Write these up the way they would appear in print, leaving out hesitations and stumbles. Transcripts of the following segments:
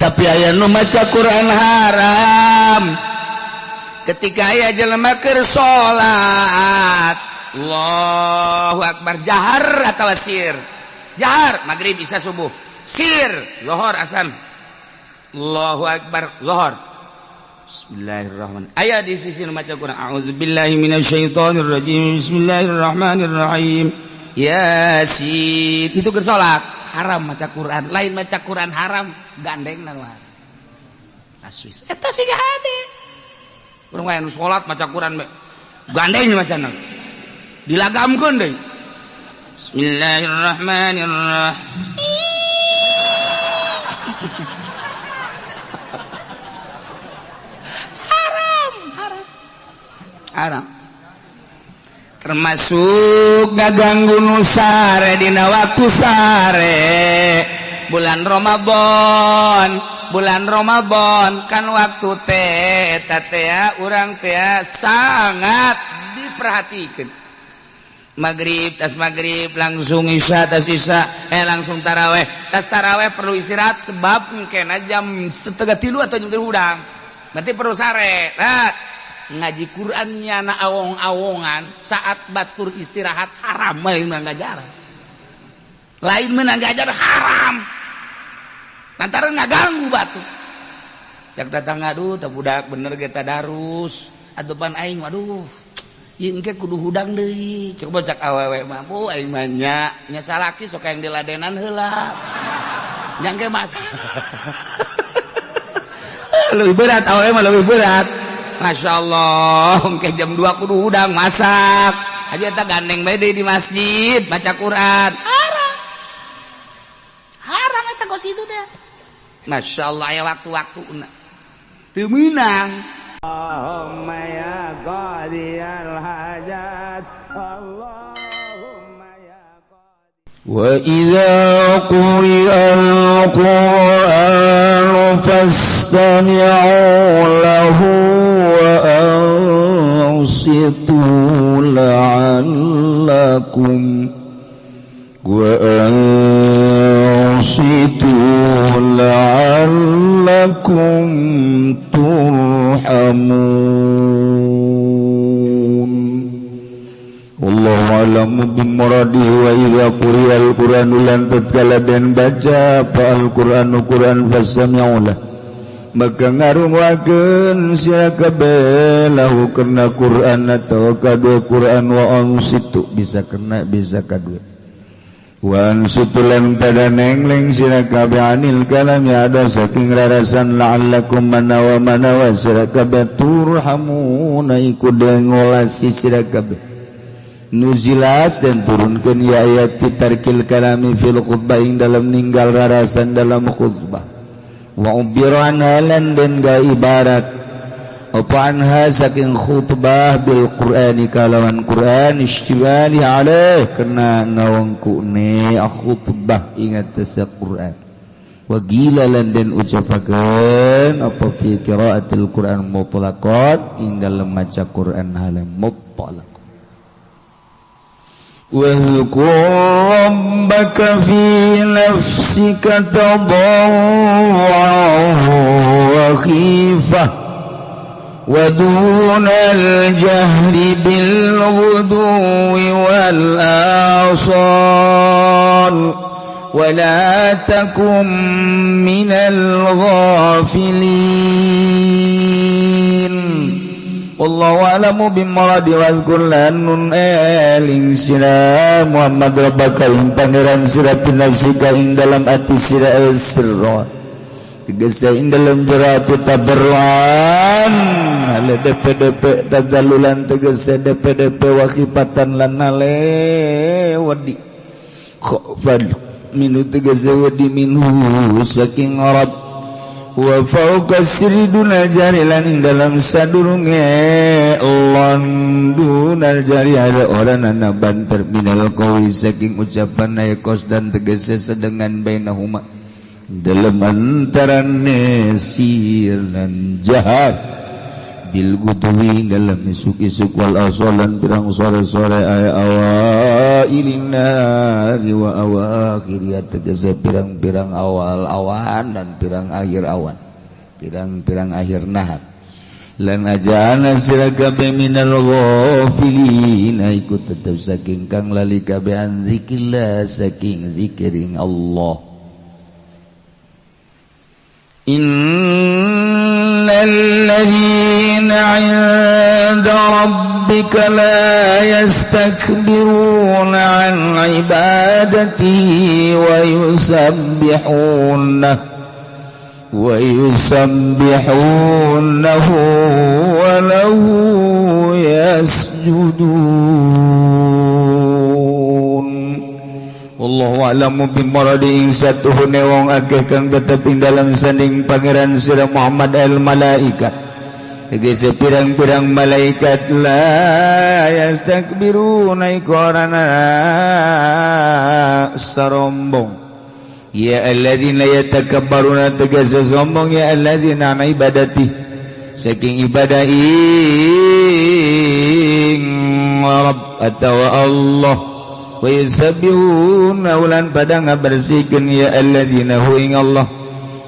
tapi aya nu maca Quran haram ketika aya jelema keur salat Allahu akbar jahar atau sir. Jahar maghrib isya subuh, sir lohor asam Allahu akbar lohor. Bismillahirrahmanirrahim. Aya di sisi nu maca Quran a'udzubillahi minasyaitonir rajim bismillahirrahmanirrahim Yasin itu keur salat haram maca Quran, lain maca Quran haram gandeng naon aswis eta siga hade urang aya nu salat maca Quran gandeng macana dilagamkeun deui Bismillahirrahmanirrahim haram termasuk ngaganggu nu sare dina waktu sare bulan Ramadan kan waktu teh tatea urang teh sangat diperhatikeun maghrib tas maghrib langsung isya tas isya langsung taraweh tas taraweh perlu istirahat sebab mungkin jam 2:30 atau jam 3 udang berarti perlu sare ngaji Qur'annya na awong-awongan saat batur istirahat haram lain mengajar haram lantaran ngaganggu batu cak tatangga aduh tak budak bener kita darus atupan aing waduh ieu engke kudu hudang deui coba cak awewe mah bu aing mah nya salaki sok yang diladenan heula nya engke mas lebih berat awewe mah lebih berat. Masya Allah, ke jam 2 kudu hudang masak aja tak gandeng bae di masjid baca Quran haram eta kos itu teh Masya Allah ya waktu-waktu teu meunang Allahumma ya qadiyal hajat Allahumma ya qadiyal wa idza quri'al Qur'anu fastami'u lahu وأنصتوا لعلكم ترحمون والله أعلم بمراده وإذا قرئ القرآن lan tatkala den baca Al-Qur'anu Qur'an fastami'u lahu maka ngarungwakeun sira kabeh lahu kana Qur'an atau kadua Qur'an wa ansitu bisa kena bisa kadua wa ansitu lan pada nengleng sira kabeh anil kalam ya ada saking rarasan la'allakum manawa sira kabeh turhamuna iku den ngolasi sira kabeh nuzilas dan turunkeun ya ayat fitarkil kalami fil khutbah ing dalam ninggal rarasan dalam khutbah wa ubiran halan dan ga ibarat apa anha saking khutbah bil Qur'ani kalawan Qur'an istimali alaih kena ngawangkune khutbah ingat sa Qur'an wa gilalan dan ucapakeun apa fi qiraatil Qur'an mutlaqat ing dalam maca Qur'an halan mutlaq واذكر ربك في نفسك تضرعا وخيفة ودون الجهر بالغدو والآصال ولا تكن من الغافلين Wallahu a'lamu bimuradi wazkur lanun eling sira Muhammad rabbaka ing pangeran sira pinafsika ing dalam ati sira sirra tegese ing dalam jeratu tabarruan ala dep tadalulan tegese dep wakifatan lan ale wadi khofal minu tegese wadi minhu saking arab wa fauqa siridunal jari lan dalam sadurunge landunal jari ada orang ana banter minal qauli saking ucapan ayakos dan tegese sedengan bainahuma dalam antarane sir dan jahar bil gudwi dalam isuk-isuk wal asalan pirang sore-sore aya awailin nahari wa awakhir tegese pirang-pirang awal awan dan pirang akhir awan pirang-pirang akhir nahar lan ajana sira kabeh minal ghafilin ikut tetep saking kang lali kabeh an zikrillah saking zikiring Allah. Innal ladzina 'inda rabbika la yastakbiruna 'an ibadatihi wa yusabbihunahu wa lahu yasjudun. Wallahu a'lamu bimaradi satuhune wong akeh kang tetep ing dalam sanding pangeran sira Muhammad al malaikat tegese pirang-pirang malaikat la yastakbiruna iqarana sarombong ya alladzina yatakabbaruna tegese sombong ya alladzina an ibadati saking ibadah ing Rabb atawa Allah wa yusabbihuna ulan pada ngabersihkeun ya alladzina hu ing Allah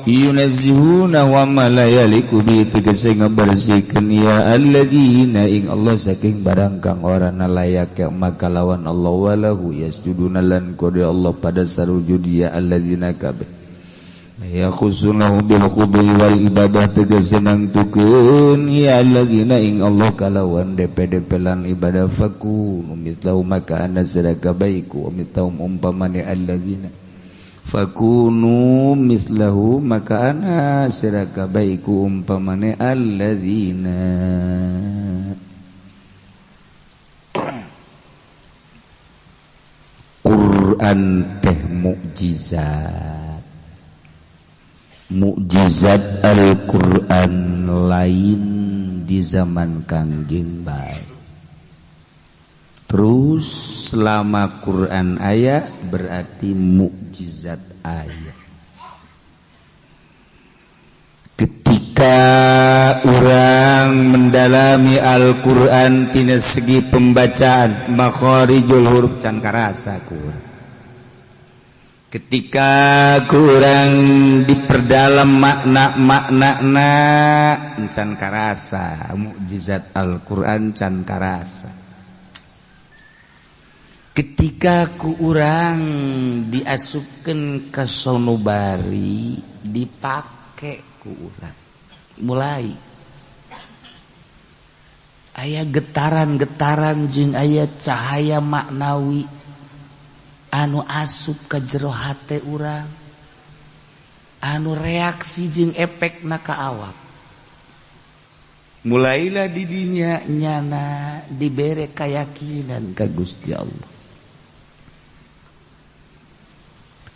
yunazzihuna wa ma la yaliku bi tegese ngabersihkeun ya alladzina ing Allah saking barang kang ora layak maka lawan Allah walahu yasjuduna lan kode Allah pada sarujud ya alladzina kabeh ya khusunahu bil qubi wal ibadah tegese nangtukeun ya alladzina ing Allah kalawan DPD pelan ibadah fakunu mithlahu maka ana siraka baiku mithum umpamane alladzina fakunu mithlahu maka ana siraka baiku umpamane alladzina. Quran teh mukjizat Al-Quran lain di zaman Kangjeng bae. Terus selama Quran ayat berarti mukjizat ayat. Ketika orang mendalami Al-Quran tina segi pembacaan makharijul huruf can karasa Quran. Ketika kurang diperdalam makna-maknana can karasa mukjizat Al-Quran can karasa. Ketika kurang diasupkeun ka sanubari dipake ku urang mulai aya getaran-getaran jeung aya cahaya maknawi anu asup ka jero hate urang anu reaksi jeung efekna ka awak mulailah di dinya nyana dibere keyakinan ka Gusti Allah.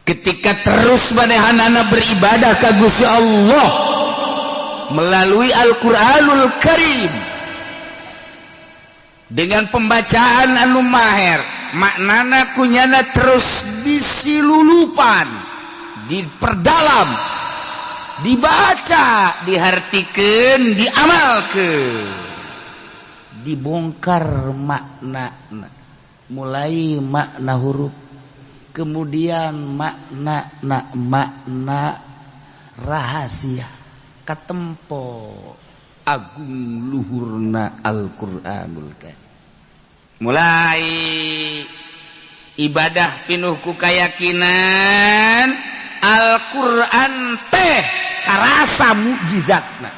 Ketika terus manehanana beribadah ka Gusti Allah melalui Al-Qur'anul Karim dengan pembacaan anu maher maknana kunyana terus disilulupan diperdalam dibaca dihartikeun diamalkeun dibongkar maknana mulai makna huruf kemudian makna rahasia katempo agung luhurna Al-Qur'anul Karim mulai ibadah pinuh ku keyakinan Al-Qur'an teh karasa mukjizatna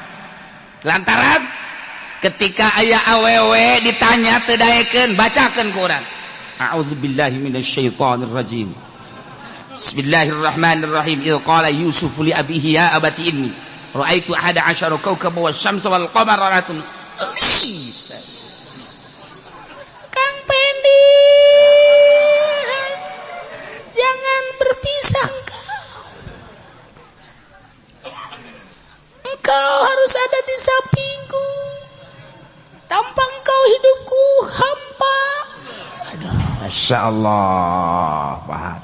lantaran ketika aya awewe ditanya teu daekeun bacakeun ku urang a'udzubillahi minasyaitonir rajim bismillahirrahmanirrahim idh qala yusuf li abihi ya abati inni ra'aitu 11 kawkaban wasyamsa wal qamara ra'atun Kang Pendi jangan berpisah engkau harus ada di sampingku tanpa engkau hidupku hampa. Masya Allah, paham.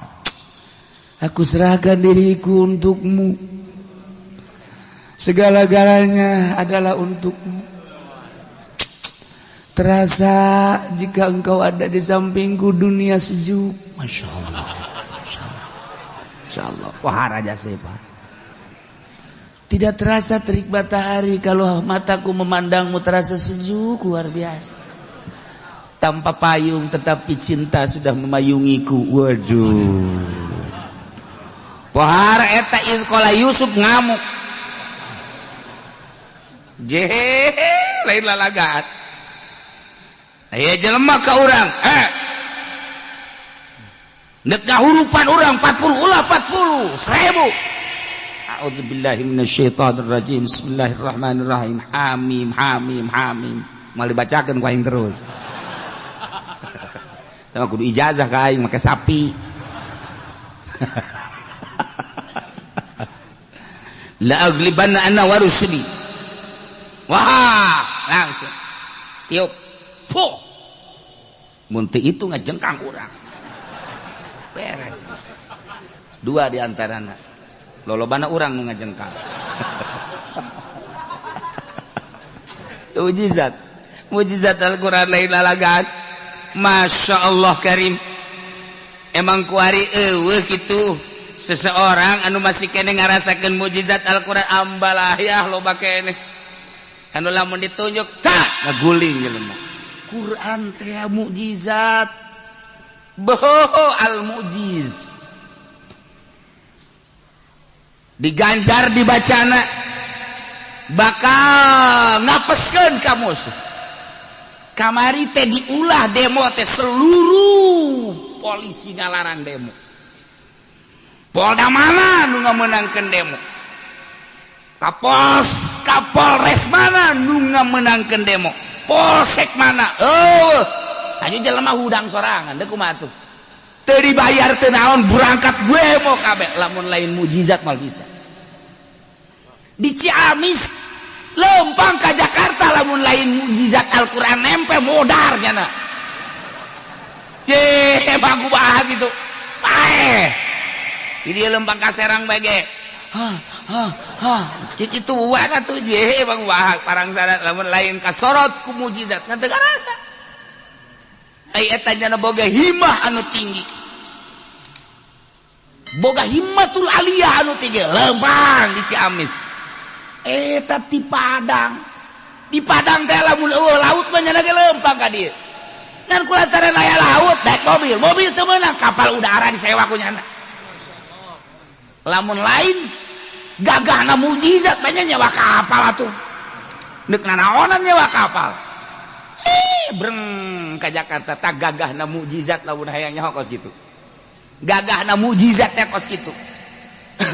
Aku serahkan diriku untukmu. Segala-galanya adalah untukmu. terasa jika engkau ada di sampingku dunia sejuk. Masya Allah. Masya Allah. Wah Raja Sepa. Tidak terasa terik matahari kalau mataku memandangmu terasa sejuk luar biasa. Tanpa payung tetapi cinta sudah memayungiku. Waduh. Pohara eta iskola Yusuf ngamuk. Lain lalagaan. Aya jelema ka urang. Nek ngahurupan urang 40 ulah 40 1000. A'udzubillahi minasyaitonir rajim. Bismillahirrahmanirrahim. Hamim hamim hamim. Mal dibacakeun ku aing terus. Tama kudu ijazah ka aing make sapi. La aglibanna ana wa rusuli. Wah, langsung. Tiup. Puh. Munti itu ngajengkang urang. Beres. Dua di antarana. Lolobana urang nu ngajengkang. Mujizat. Mujizat Al-Qur'an lain lalagaan. Masya Allah karim. Emang kuari eueuh kitu. Seseorang anu masih kene ngarasakeun mujizat Al-Qur'an ambalah ya loba kene. Anu lamun ditunjuk cak ngaguling jelema. Quran teh mukjizat. Boho al-mujiz. Diganjar dibacana bakal ngapeskeun ka musuh. Kamari teh diulah demo teh seluruh polisi ngalaran demo. Polda mana nu ngamenangkeun demo? Kapolres mana nu ngamenangkeun demo? Polsek mana? Aju jelema hudang sorangan, deuk kumaha atuh? Teu dibayar teu naon berangkat gue mau kabeh, lamun lain mujizat mal bisa. Di Ciamis lempang ka Jakarta lamun lain mujizat Al-Qur'an nempe modar nya. Ye, bagu bah gitu. Paeh. Jadi lempang ka Serang bage. Kitu wana tuh je Bang Wahab parang sana lamun lain ka sorot ku mujizat teu karasa. Ai eta nya boga himmah anu tinggi. Boga himmatul aliyah anu tinggi lempang di Ciamis. Eta di Padang. Di Padang teh lamun laut mah nya ge lempang ka dieu. Ngan kulantaran aya laut naik mobil. Mobil teu meunang kapal udara disewa ku nyana. Lamun lain gagahna mujizat banyak nyawa kapal atuh. Neuk nanaonan nyawa kapal. Breng ka Jakarta tak gagahna mujizat lamun hayang nyaho kos kitu. Gagahna mujizat teh kos kitu.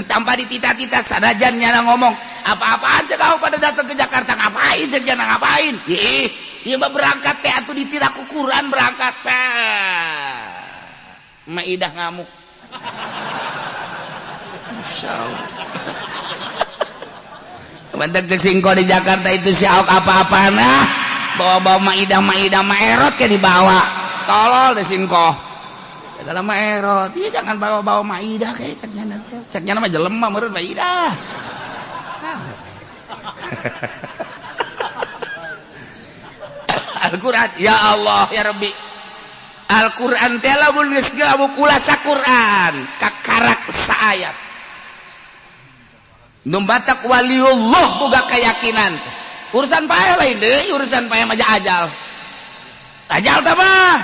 Tanpa ditita-tita sanajan nyana ngomong, apa-apaan cek kau pada datang ke Jakarta ngapain cek jana ngapain? Ieu mah berangkat teh atuh ditira ku Quran berangkat. Maidah ngamuk. Masyaallah. Mantek cek singko di Jakarta itu si Aok apa-apaan bawa-bawa maidah maerot ke dibawa. Tolol deh singko. Dalam maerot, iya jangan bawa-bawa maidah kayak ceknya nanti. Ceknya nama jelema meureun maidah. Al-Qur'an, ya Allah ya Rabbi. Al-Qur'an teh lamun geus gabu kulasa Qur'an kakarak saayat. Numbatak waliullah boga keyakinan. Urusan pae lain deui, urusan pae mah ajal. Ajal teh mah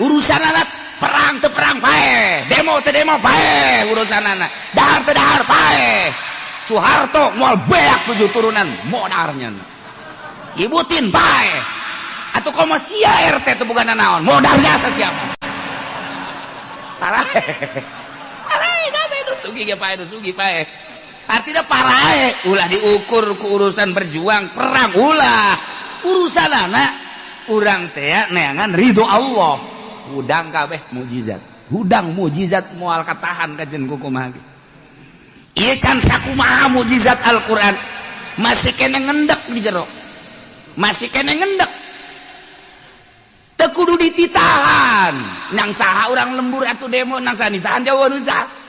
urusan anak perang teu perang pae, demo teu demo pae urusanana. Dahar teu dahar pae. Soeharto moal beak 7 turunan modarnya. Ibu Tin pae. Atuh komo sia RT teu boga naon, modar jasa siapa? Parae. Parae gawe nu sugi ge pae, nu sugi pae. Artinya parae ulah diukur ku urusan berjuang perang ulah urusan anak urang teh neangan ridho Allah hudang kabeh mujizat hudang mujizat moal katahan kajen kumaha ieu can sakumaha mujizat Al-Qur'an masih kene ngendek di jero masih kene ngendek teu kudu dititahan nang saha urang lembur atuh demo nang saha ditahan jauh ditahan.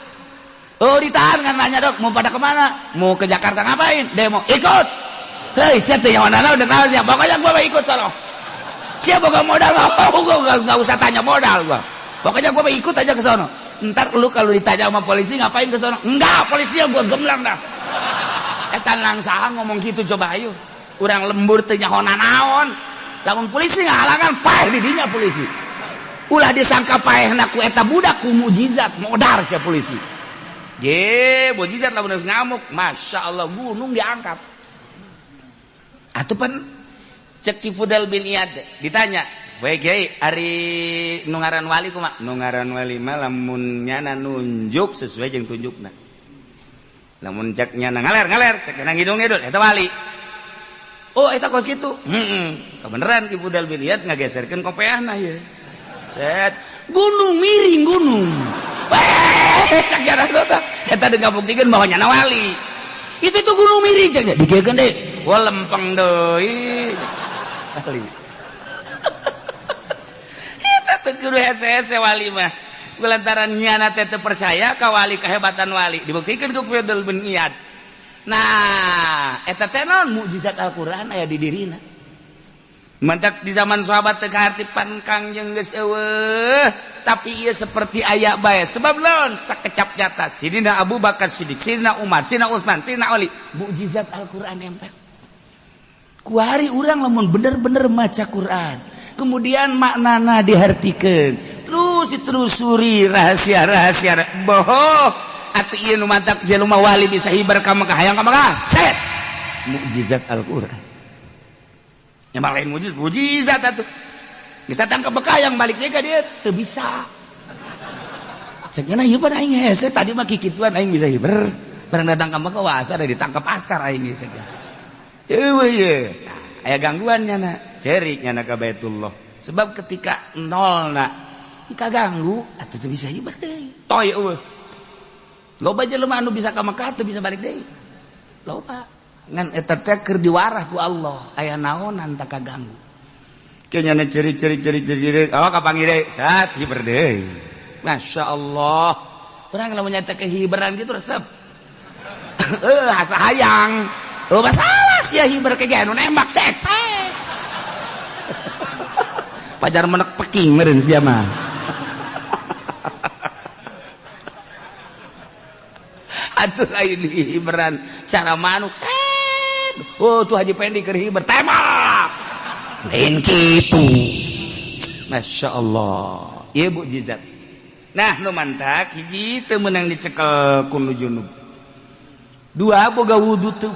Oh ditahan kan nanya dok mau pada kemana? Mau ke Jakarta ngapain? Demo ikut. Hei siapa yang mana udah tahu siapa? Pokoknya gua ikut sono. Siapa boga modal nggak usah tanya modal gua. Pokoknya gua ikut aja ke sono. Ntar lu kalau ditanya sama polisi ngapain ke sono? Enggak, polisinya gua gemlang dah. Eta langsaha ngomong gitu coba ayo. Urang lembur teu nyaho naon. Lamun polisi ngahalangan paeh di dinya polisi. Ulah disangka paehna ku eta budak ku mujizat modar sia polisi. Ye, mujizat lamun geus ngamuk, masyaallah gunung diangkat. Atuh pan cek Ki Fudal bin Iyad ditanya, "Bae Kiai, ari nu ngaran wali kumaha?" Nu ngaran wali mah lamun nyana nunjuk sesuai jeung tunjukna. Lamun cek nyana ngaler, cek nyana ngidung-ngidul eta wali. Oh, eta kos kitu. Kebeneran Ki Fudal bin Iyad ngageserkeun kopeahna ieu. Set, gunung miring gunung. Weh, cek nyana kota. Eta deung ngabuktikeun bahwa nyana wali. Itu gunung miring cek dikeun deui. Wah lempeng deui. Wali. Eta teh kudu hese-hese wali mah. Kulantaran nyana teh teu percaya ka wali kehebatan wali. Dibuktikeun ku Fudal bin Iyad. Nah, eta teh naon mukjizat Al-Qur'an aya di dirina. Mantak di zaman sahabat teu kahartipan Kangjeng geus eueuh, tapi ieu seperti aya bae. Sebab naon sakecap nyata Sidina Abu Bakar Siddiq, Sidina Umar, Sidina Utsman, Sidina Ali, mukjizat Al-Qur'an empel. Ku hari urang lamun bener-bener maca Quran, kemudian maknana dihartikeun, terus ditelusuri rahasia-rahasia bohong atuh ieu nu mantak jelema wali bisa hibar ka Mekah hayang ka Mekah set mukjizat Al-Qur'an. Yang lain mujizat atuh. Bisa tangkap Mekah yang balik deui ka dieu teu bisa. Cenah ieu pan aing hese tadi mah kikituan aing bisa hibar. Bareng datang ka Mekah wah asa ditangkap askar aing geus. Eueuh ye. Aya gangguan nyana, cerik nyana ka Baitullah. Sebab ketika nolna kaganggu atuh teu bisa hibar deui. Toy eueuh. Loba jelema anu bisa ka Mekah teu bisa balik deui. Loba. Ngan eta teh keur diwarah ku Allah aya naonan tak kaganggu kenya na cerik oh kapangi deui sat hiber deui masyaallah urang lamun nyata kehiberan gitu resep asa hayang masalah sia hiber ke anu nembak cek pajar menek peking meureun sia mah atuh lain hiberan cara manuk oh tuh Haji Pendi keur hiber tembak lain kitu masyaallah ieu mukjizat. Nah nu mantak hiji teu meunang dicekel ku nu junub, dua boga wudu teu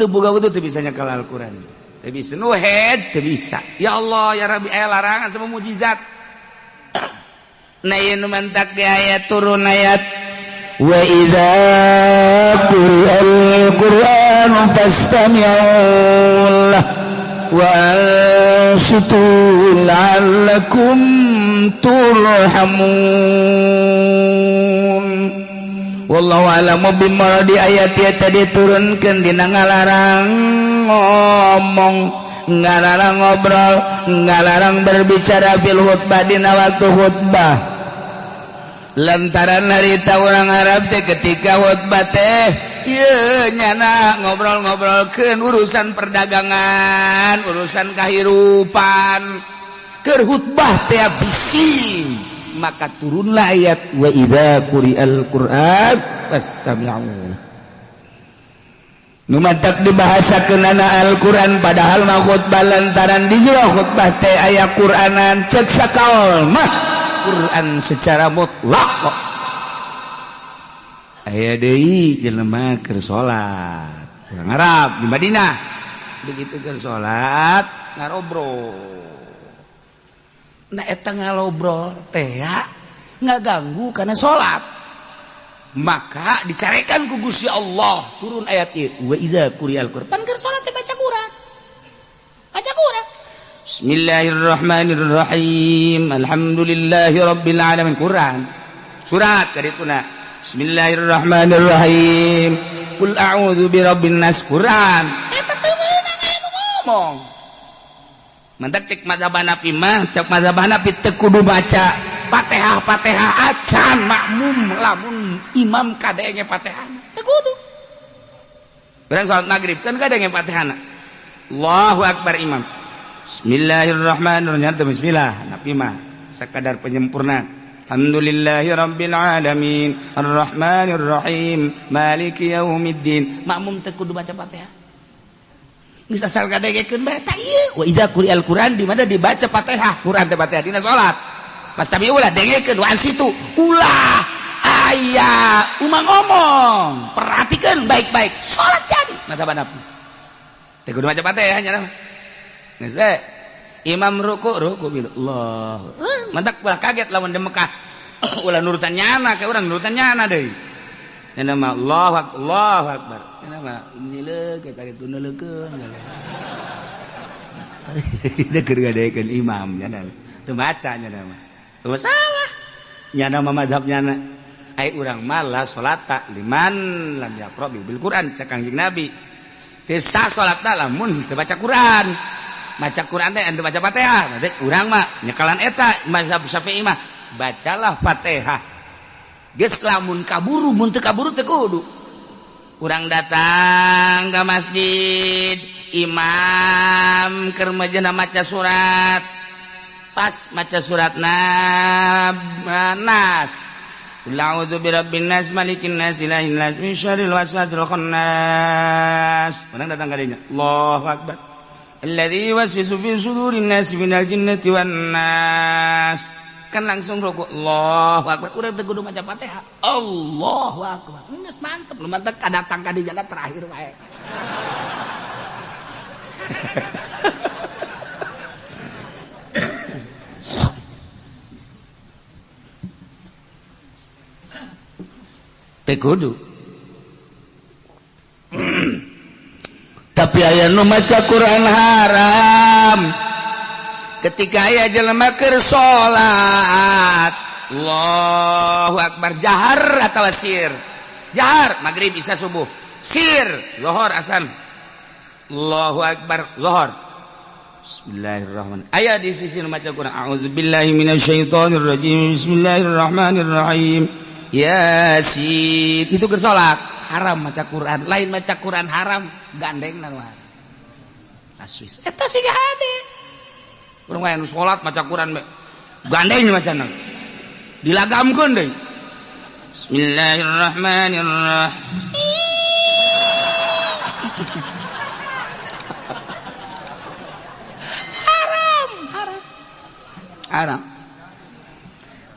boga wudu teu bisa nyekel Al-Qur'an, teu bisa nu head teu bisa. Ya Allah ya Rabbi aya larangan sama mukjizat. Nah ieu nu mantak di ayat turun ayat wa idza quri'al qur'anu fastami'u lahu wa ansitu la'allakum turhamun. Wallahu a'lamu bimuradi ayat ieu tadi turunkeun dina ngalarang ngomong, ngalarang ngobrol, ngalarang berbicara fil khutbah dina waktu khutbah. Lantaran harita orang Arab teh ketika khutbah teh ieu nyana ngobrol-ngobrolkeun urusan perdagangan, urusan kahirupan. Keur khutbah teh bisi, maka turunlah ayat wa idza quri'al qur'an fastami'u. Nu matak dibahasakeunana Al-Qur'an padahal mah khutbah lantaran di jero khutbah teh aya Qur'anan cek sakaol mah Quran secara mutlak kok. Aya deui jelema keur salat. Urang Arab di Madinah. Begitu keur salat ngarobrol. Nah eta ngalobrol teh ngaganggu kana salat. Maka dicarekan ku Gusti Allah turun ayat ieu wa idza quri'al Qur'an. Pan keur salat teh baca Quran. Baca Quran. Bismillahirrahmanirrahim. Alhamdulillahi rabbil alamin. Quran. Surat kadituna. Bismillahirrahmanirrahim. Qul a'udzu birabbin nas. Quran. Eta teu meunang anu ngomong. Mantak cek mazhab Hanafi mah, cek mazhab Hanafi teu kudu baca Fatihah acan makmum lamun imam kadenge Fatihah. Teu kudu. Berang salat maghrib kan kadenge Fatihahna. Allahu akbar imam. Bismillahirrahmanirrahim. Bismillah napi mah sekadar penyempurna. Alhamdulillahirabbil alamin arrahmanir rahim maliki yaumiddin. Makmum teu kudu baca Fatihah. Geus asal gadegekeun bae ta ieu. Wa idza quri'al Qur'an di mana dibaca Fatihah. Quran teh Fatihah dina salat. Pas tami ulah dengekeun wa situ ulah aya umang ngomong. Perhatikeun baik-baik. Salat jadi. Matabanap. Teu kudu baca Fatihah nya mah. Geus bae. Imam ruku bilu Allah. Mantak ulah kaget lamun di Mekah. Ulah nurutan nyana kayak urang nurutan nyana deui. Nya mah Allahu Akbar. Nya mah nileuk kaget tuneulekeun. Teu keur gadekeun imam nya teu maca nya mah. Teu masalah. Nya mah mazhab nyana. Ai urang mah la salata liman lam yaqra bil Quran cak Kangjeng Nabi. Teu sah salatna lamun teu baca Quran. Baca Quran teh anu baca Fatihah. Berarti urang mah nyekalan eta mazhab Syafi'i mah bacalah Fatihah. Geus lamun kaburu mun teu kaburu teu kudu. Urang datang ke masjid, imam keur majeuna maca surat. Pas maca suratna Nas. A'udzu birabbin nas malikin nas ilahin nas min syarril waswasil khannas. Urang datang ka dinya. Allahu Akbar. Alladzi yuwaswisu fi sudurin nasi minal jinnati wan nas. Kan langsung rukuk. Allahu Akbar. Urang teu kudu maca Fatihah. Allahu Akbar. Geus mantep, lu mantep kadatang ka di jalan terakhir wae. Teu kudu. Tapi aya nu maca Quran haram ketika aya jelema keur salat. Allahu Akbar jahar atawa sir. Jahar magrib isya subuh. Sir lohor asan. Allahu Akbar lohor. Bismillahirrahmanirrahim. Aya di sisi nu maca Quran. A'udzubillahi minasyaitonir rajim. Bismillahirrahmanirrahim. Yasin. Itu keur salat. Haram maca Quran, lain maca Quran haram gandeng nanuan taswis eta sih gak ada urang aya nu salat maca Quran gandeng macana dilagamkeun deui. Bismillahirrahmanirrahim. Haram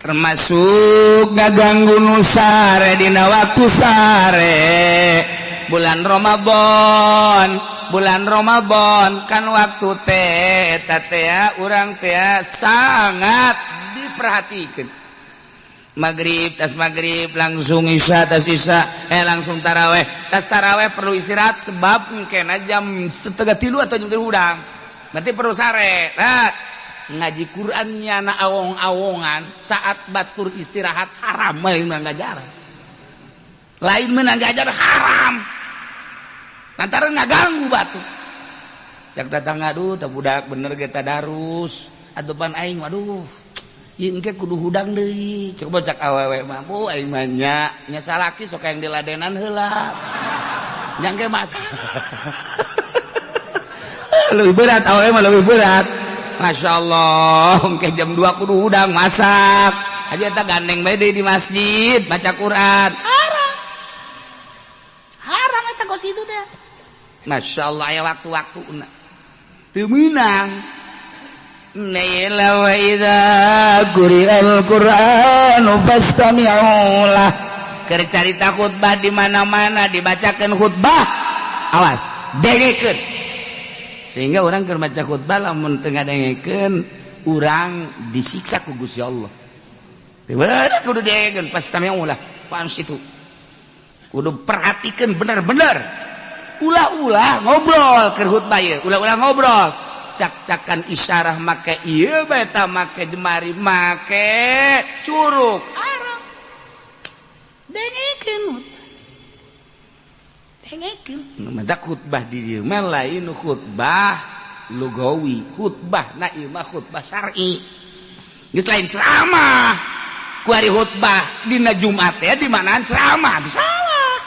termasuk ngaganggu nu sare dina waktu sare bulan Ramadan kan waktu teh eta teh urang teh sangat diperhatikeun. Tas maghrib langsung isya tas isya langsung taraweh. Tas taraweh perlu istirahat sebab mungkin jam 2:30 atau jam 3 udang. Berarti perlu sare. Ngaji Qur'annya na awong-awongan saat batur istirahat haram lain mengajar haram lantaran ngaganggu batu cak datang aduh teu budak bener ge tadarus adepan aing waduh ieu engke kudu hudang deui coba cak awewe mah bu aing mah nya salaki sok yang diladenan heula nya engke mas lebih berat awewe mah lebih berat. Masya Allah, ke jam 2 kudu udang masak. Aja tak gandeng bede di masjid baca Quran. Haram eta kos itu teh. Masya Allah ya waktu-waktu teu meunang. Naila wa idza quri'al Qur'anu fastami'u lah. Keur carita khutbah di mana-mana dibacakeun khutbah. Awas, dengekeun. Sehingga orang keur maca khutbah lamun teu ngadengekeun urang disiksa ku Gusti Allah. Teu bener kudu dengekeun pas tamiang ulah paan situ. Kudu perhatikeun bener-bener. Ulah-ulah ngobrol keur khutbah ieu, ulah-ulah ngobrol. Cak-cakan isyarah make ieu bae ta make jemari make curug. Arang. Dengekeun. Mata khutbah di dieu mah lain khutbah lugawi, khutbah na ieu mah khutbah syar'i. Geus lain ceramah. Ku hari khutbah dina Jumat teh di manaan ceramah, salah.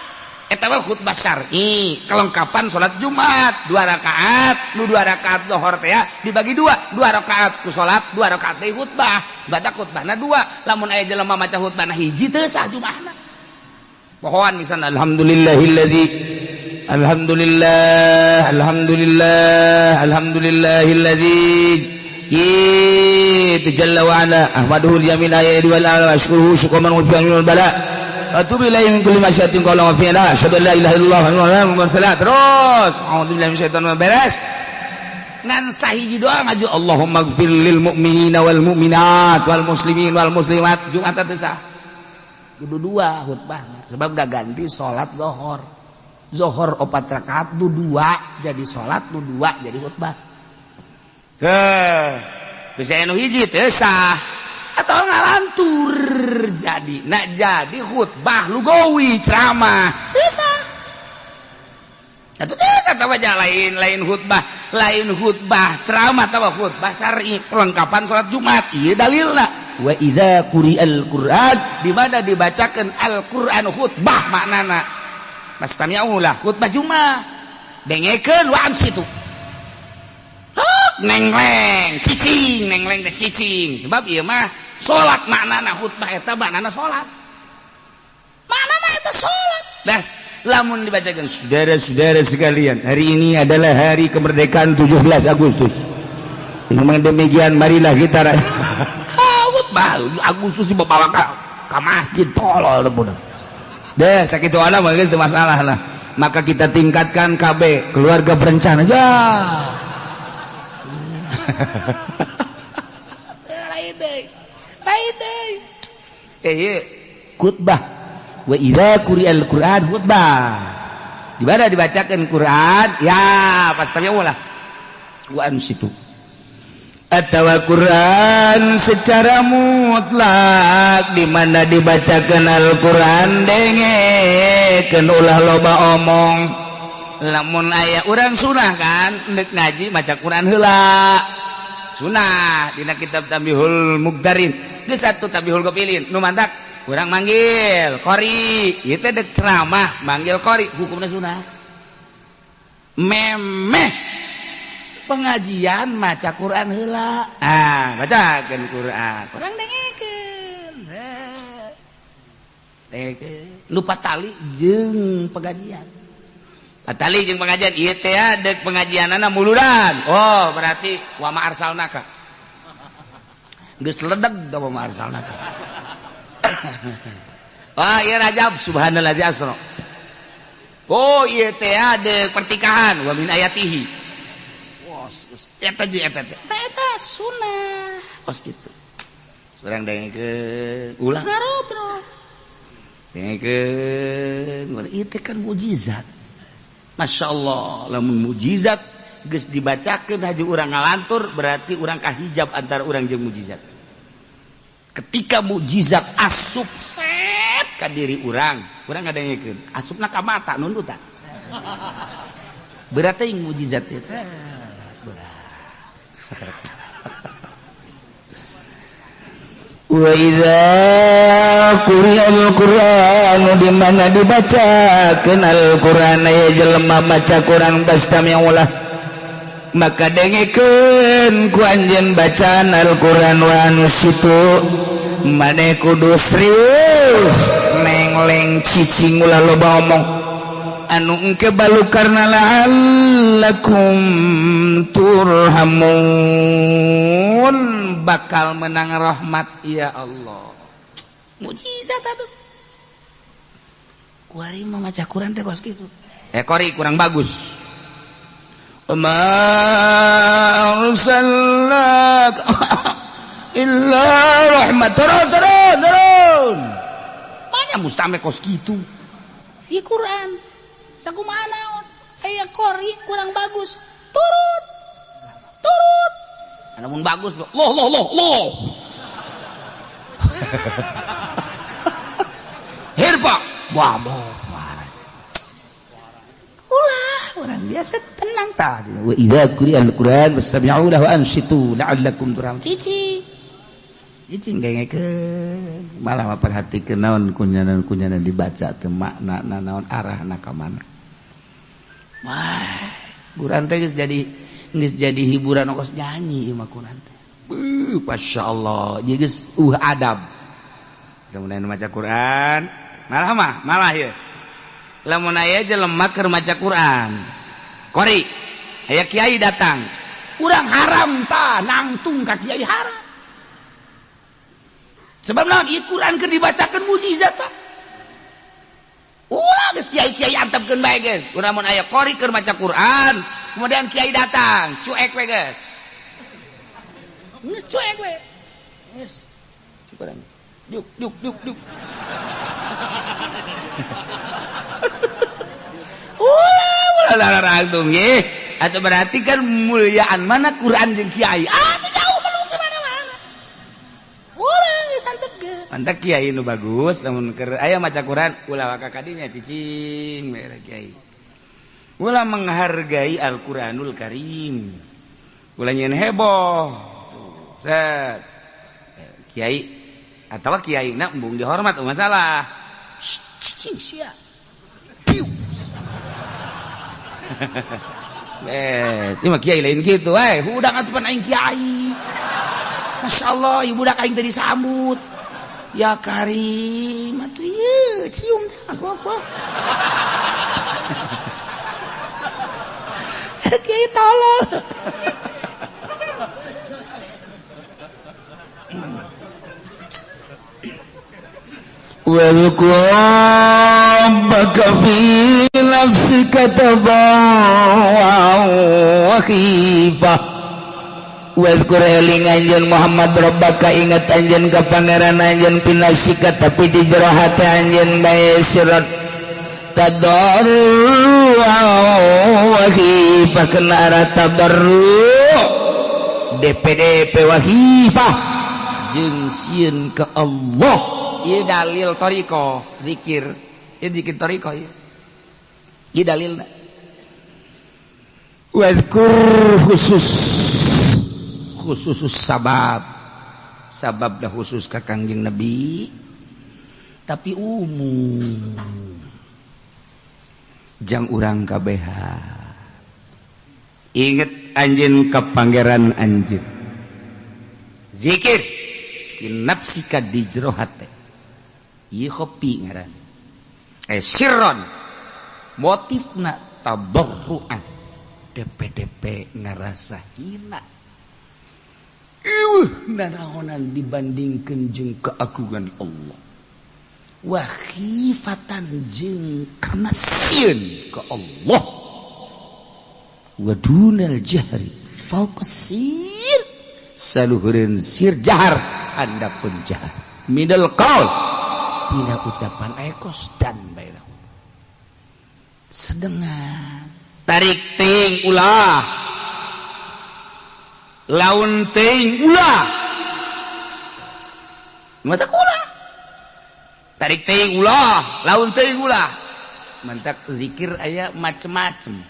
eta mah khutbah syar'i kelengkapan salat Jumat 2 rakaat nu 2 rakaat zuhur teh dibagi 2 rakaat ku salat 2 rakaat teh khutbah badak khutbahna 2 lamun aya jelema maca khutbahna hiji teu sah Jumatna pohoan misalna alhamdulillahilladzi jalla wa ala ahmaduhu yamin ayati wal ashkuruhu syukran wa fi'al bala atubu ilaihi min kulli masyatin qala wa fi'la asyhadu an la ilaha illallah wa la ilaha illallah terus a'udzubillahi minasyaitonir beres ngan sahiji doa ngaju Allahumma ighfir lil mu'minina wal mu'minat wal muslimin wal muslimat Jumat teh sah kudu 2 khutbah sebab gaganti salat zuhur 4 rakaat nu 2 jadi salat nu 2 jadi khutbah bisa anu hiji teh sah atau ngalantur jadi nak jadi khutbah lugawi ceramah bisa atau bisa tahu aja lain khutbah ceramah tahu khutbah syar'i perlengkapan salat Jumat iya dalilna wa idza quri'al Qur'an di mana dibacakan Al-Qur'an khutbah maknana pastami'ulah khutbah Jumat dengekeun wa amsitu nengleng cicing sebab ieu mah salat maknana khutbah eta maknana salat das lamun dibacakan saudara-saudara sekalian hari ini adalah hari kemerdekaan 17 Agustus dengan demikian marilah kita khutbah Agustus dibawa ka masjid tolol bener deh sakitu ana mah geus teu masalah lah maka kita tingkatkan KB keluarga berencana ya khutbah wa idza quri'al Qur'an khutbah di mana dibacakan Quran ya pasti ulah wa ansitu atawa Quran secara mutlak di mana dibacakan Al-Qur'an dengekeun ulah loba omong lamun aya urang sunah kan neuk ngaji maca Quran heula sunah dina kitab Tambihul Mugdarin geus satu Tambihul Gopilin nu mantak urang manggil qori ieu teh deuk ceramah manggil qori hukumna sunah memeh pengajian maca Quran heula bacakeun Quran urang dengekeun nu patali jeung pengajian Atali jeung pengajian ieu teh deuk pengajianana muludan. Oh, berarti wa ma arsalnaka. Geus ledeg da wa ma arsalnaka. Wah, ieu Rajab subhanalladzi asra. Oh, ieu teh deuk pertikahan wa min ayatihi. Wos, eta sunah. Os kitu. Surang dengekeun ulah ngarobrol. Dengekeun, ieu teh kan mukjizat. Masya Allah lamun mujizat geus dibacakeun haji urang ngalantur berarti urang kahijab antara urang jeung mujizat ketika mujizat asup set ka diri urang ngadengekeun asupna ka mata nundutan berarti yang mujizat eta berat wa idza quri'al Qur'an di mana dibacakeun Al-Qur'an aya jelema maca Qur'an bastami'ulah maka dengekeun ku anjeun bacaan Al-Qur'an wa anusitu mane kudu serius nengleng cicing ulah loba omong anu engke balukarna la'allakum turhamun bakal menang rahmat ya Allah mujizat atuh kuari mah maca Quran teh kos kitu kori kurang bagus ma arsalnaka illa rahmatan turun banyak mustame kos kitu ieu Quran sakumaha naon aya kori kurang bagus turun namun bagus loh hirpa wah ulah orang biasa tenang tadi wa idza quri'al Qur'an fastami'u lahu wa ansitu la'allakum turhamun cici malah perhati ke naon kunyanan dibaca teu makna naon arahna ka mana. Wah, Quran teh geus jadi hiburan ongkos nyanyi ieu mah Quran teh. Masyaallah, jadi geus adab. Mudah-mudahan maca Quran, malah ieu. Lamun aya jelema keur maca Quran. Qori, aya kiai datang. Urang haram tah nangtung ka kiai haram. Sebab naon ieu Quran keur dibacakeun mukjizat Pak. Ulah geus kiai-kiai antepkeun bae geus. Urang mun aya qori keur maca Quran, kemudian kiai datang, cuek we geus. Geus cuek we. Geus. Cukuran. Duk. Ulah larang nggih. Atuh berarti kan muliaan mana Quran jeung kiai. Teu jauh melung ke mana-mana. Ulah geus antepkeun. Mantap kiai nu bagus lamun keur aya maca Quran ulah ka kadinya cicing mere kiai. Ulah menghargai Al-Qur'anul Karim. Ulah nyeun heboh. Set. Kiai atawa kiaina embung dihormat masalah. Cicing sia. Piu. Ini mah kiai lain gitu, budak atupan aing kiai. Masyaallah, ieu budak aing teh disambut. Ya Karim, atuh ieu cium dah goblok. Kiai tolol. Wadhkur rabbaka fi nafsika tadarruan wa khifah. Wadhkur eling anjeun Muhammad rabbaka ingat anjeun ka pangeran anjeun fi nafsika tapi di jero hati anjeun bae sirat tadarruan wa khifah kana arah tadarru DPDP wa khifah jeung sieun ka Allah. Ieu dalil toriko zikir. Ieu zikir toriko ieu. Ieu dalilna. Wadhkur khusus sabab dah khusus ka Kangjeng Nabi tapi umum jang urang kabeha. Inget anjeun ka pangeran anjeun. Zikir nafsika di jero hate. Ieu kopi ngaran. Sirron motifna tadarruan DPDP ngarasa hina. Naraonan dibandingkeun jeung keagungan Allah. Wa khifatan jeung karena sieun ka Allah. Wa dunal jahri fauqa sir saluhureun sir jahar handapun jahar. Middle qaul tina ucapan ekos dan baira sedengan tarik ting ulah laun ting ulah mata ulah tarik ting ulah laun ting ulah mantak zikir aya macem-macem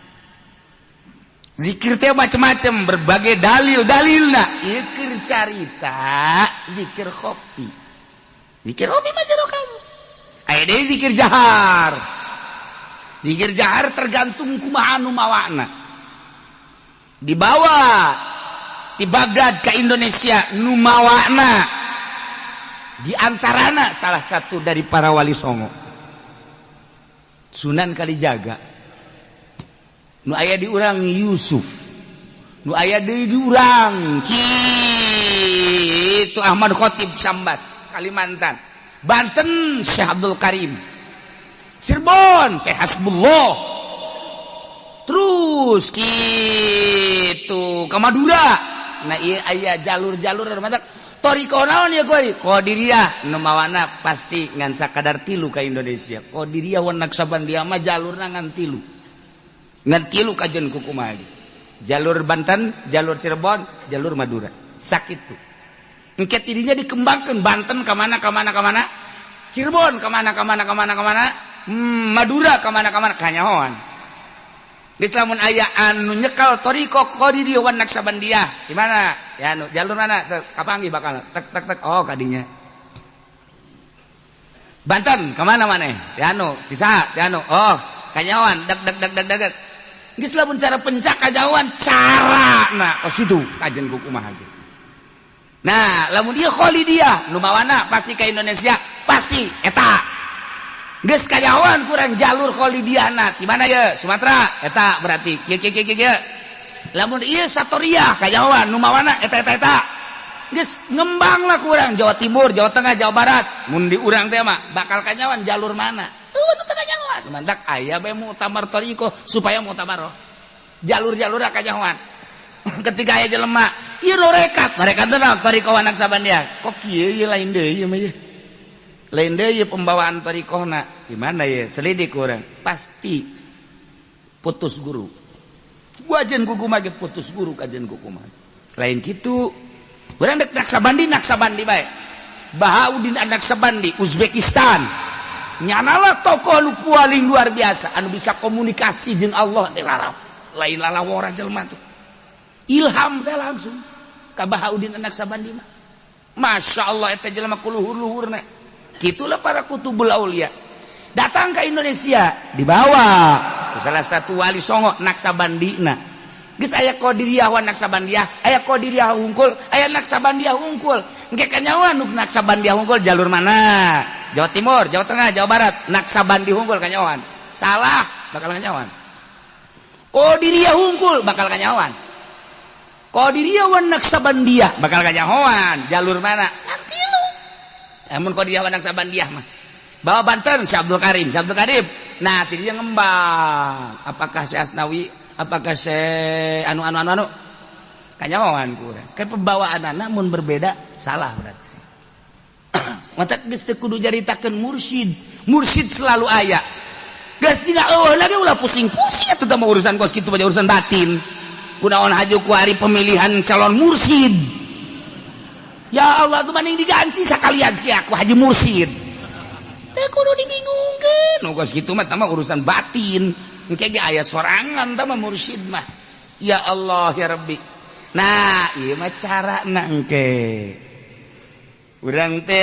zikir teh macem-macem berbagai dalilna ieu keur carita zikir khopi. Zikir hobi mah jero kamu. Aya deui zikir jahar. Zikir jahar tergantung kumaha nu mawana. Dibawa di Baghdad ke Indonesia nu mawana. Di antarana salah satu dari para wali songo. Sunan Kalijaga. Nu aya di urang Yusuf. Nu aya deui di urang kitu Ahmad Khatib Sambas. Kalimantan, Banten Syekh Abdul Karim, Cirebon Syekh Hasbullah, terus gitu ke Madura. Nah iya aya jalur-jalur mata toriko naon ya Qadiriyah nu mawana pasti ngan sakadar tilu ka Indonesia. Qadiriyah wan Naksabandia mah jalurna ngan tilu kajeun kukumaha. Jalur Banten, jalur Cirebon, jalur Madura. Sakitu. Engke tidinya dikembangkan Banten kemana Cirebon kemana Madura kemana kanyahoan geus lamun aya anu nyekal thariqah qadiriyah wan Naksabandiyah di mana ya anu jalur mana kapanggih bakal tek oh kadinya Banten kemana maneh ya anu bisa ya anu oh kanyawan deg geus lamun cara pencak kajawan carana kos kitu kajen ku kumaha ge nah lamun dia Khalidiyah nu mawana pasti ka Indonesia pasti eta geus kajawan kurang jalur Khalidiyahna di mana ye Sumatera eta berarti kieu lamun ieu Satoriyah kajawan nu mawana eta geus ngembang lah kurang Jawa Timur Jawa Tengah Jawa Barat mun di urang teh mah bakal kanyawan jalur mana nu teu kanyawan mantak aya bae mutamar thariqah supaya mutabaroh jalur-jalur kanyawan ketika aya jelema ieu rekat teh naon thariqah wan Naksabandiyah kok kieu ieu lain deui ieu mah ieu lain deui pembawaan thariqahna di mana ya selidik urang pasti putus guru wajen kuku mah ge putus guru kajen kuku mah lain kitu urang dek Naksabandi bae Bahauddin Naksabandi Uzbekistan nyanalah tokoh nu paling luar biasa anu bisa komunikasi jeung Allah di larap lain lalawora jelema tuh ilham teh langsung ka Bahauddin Naksabandi mah masyaallah eta jelema ku luhur-luhurna gitulah para kutubul aulia datang ke Indonesia dibawa salah satu wali songo Naksabandina geus aya Qadiriyah wan Naksabandiyah aya Qadiriyah hungkul aya Naksabandiyah hungkul engke kanyawan nu Naksabandiyah hungkul jalur mana Jawa Timur Jawa Tengah Jawa Barat Naksabandi hungkul kanyawan salah bakal kanyawan Qadiriyah hungkul bakal kanyawan Qadiriyah wan Naksabandiyah bakal kanyawan jalur mana nanti lu amun Qadiriyah wan Naksabandiyah mah bawa Banten Syekh Abdul Karim nah tadi dia ngembang apakah Syekh Asnawi apakah Syekh anu kanyawan kurang kayak pembawaanana mun berbeda salah berarti mata geus teu kudu jaritakeun mursyid selalu aya geus dina eueuh lagi ulah pusing-pusing atuh teh urusan kos kitu bae urusan batin kunaon haju ku ari pemilihan calon mursyid ya Allah tuh mending diganti sakalian si aku haji mursyid teh kudu dibingungkeun nu kos kitu mah urusan batin engke ge aya sorangan tah mah mursyid mah ya Allah ya Rabbi nah ieu mah carana engke urang teh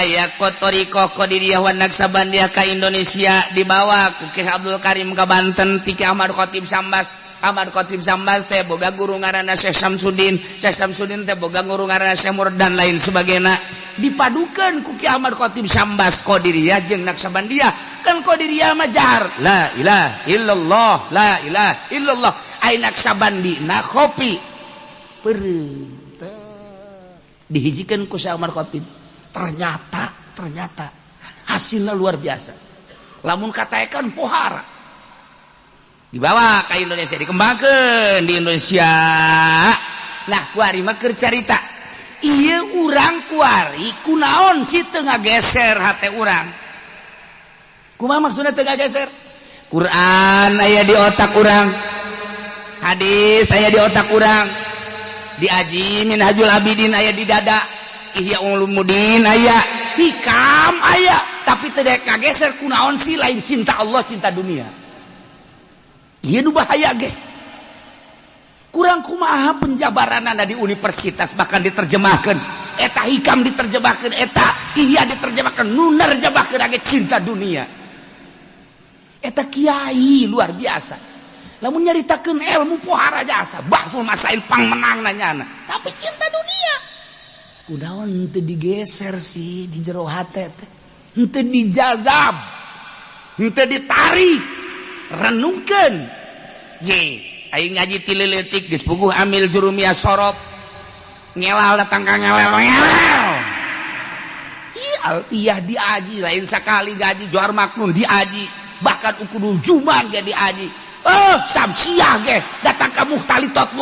aya thariqah Qadiriyah wan Naksabandiyah ka Indonesia dibawa ku Ki Abdul Karim ka Banten ti Ki Ahmad Khatib Sambas teh boga guru ngaranna Syekh Samsudin teh boga guru ngaranna Syekh Murdan lain sebagainya dipadukeun ku Ki Ahmad Khatib Sambas Qadiriyah jeung Naksabandiyah kan Qadiriyah mah jahar la ilaha illallah ai Naksabandina kopi peureun dihijikeun ku Syekh Ahmad Khatib ternyata hasilnya luar biasa lamun kataekan pohara dibawa ke Indonesia dikembangkeun di Indonesia nah kuari mah keur carita ieu urang kuari kunaon si teu ngageser hate urang kumaha maksudna teu ngageser Quran aya di otak urang hadis aya di otak urang diaji Minhajul Abidin aya di dada Ihya Ulumuddin aya hikam aya tapi teu daek ngageser kunaon si lain cinta Allah cinta dunia ieu nu bahaya ge kurang kumaha penjabaranana di universitas bahkan diterjemahkeun eta hikam diterjemahkeun eta Ihya diterjemahkeun nu nerjemahkeun ge cinta dunia eta kiai luar biasa lamun nyaritakeun ilmu pohara jasa bahsul masail pangmenang nanyana tapi cinta dunia kunaon teu digeser sih di jero hate teh henteu dijazab henteu ditarik renungkeun ye aing ngaji ti leutik geus puguh amil jurumiyah sorop ngelal datang ka ngelal ih alfiyah diaji lain sakali gaji Johar Maknun diaji bahkan ukudul Juman ge diaji samsiah ge datang ka mukhtalitot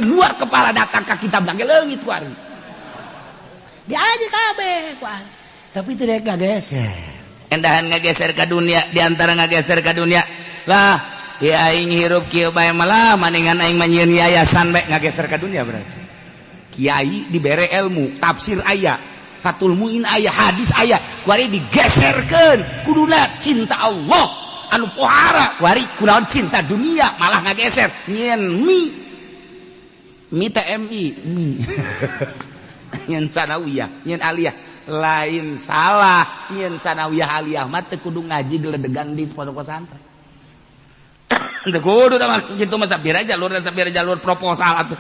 luar kepala datang ka kitab lagi leungit kuari diaji kabeh kuari tapi teu daek ngageser endahan ngageser ka dunia diantara ngageser ka dunia lah ya aing hirup kieu bae malah maningan aing manyieun yayasan bae ngageser ka dunia berarti kiai dibere ilmu tafsir aya Fathul Muin aya hadis aya kuari digeserkeun kuduna cinta Allah anu pohara kuari kunaon cinta dunia malah ngageser nyen mi TMI mi nyen sanawiyah nyen aliyah lain salah nyen sanawiyah aliyah mah teu kudu ngaji geledegan di pondok pesantren teu kudu tah kitu mah sabira jalur proposal atuh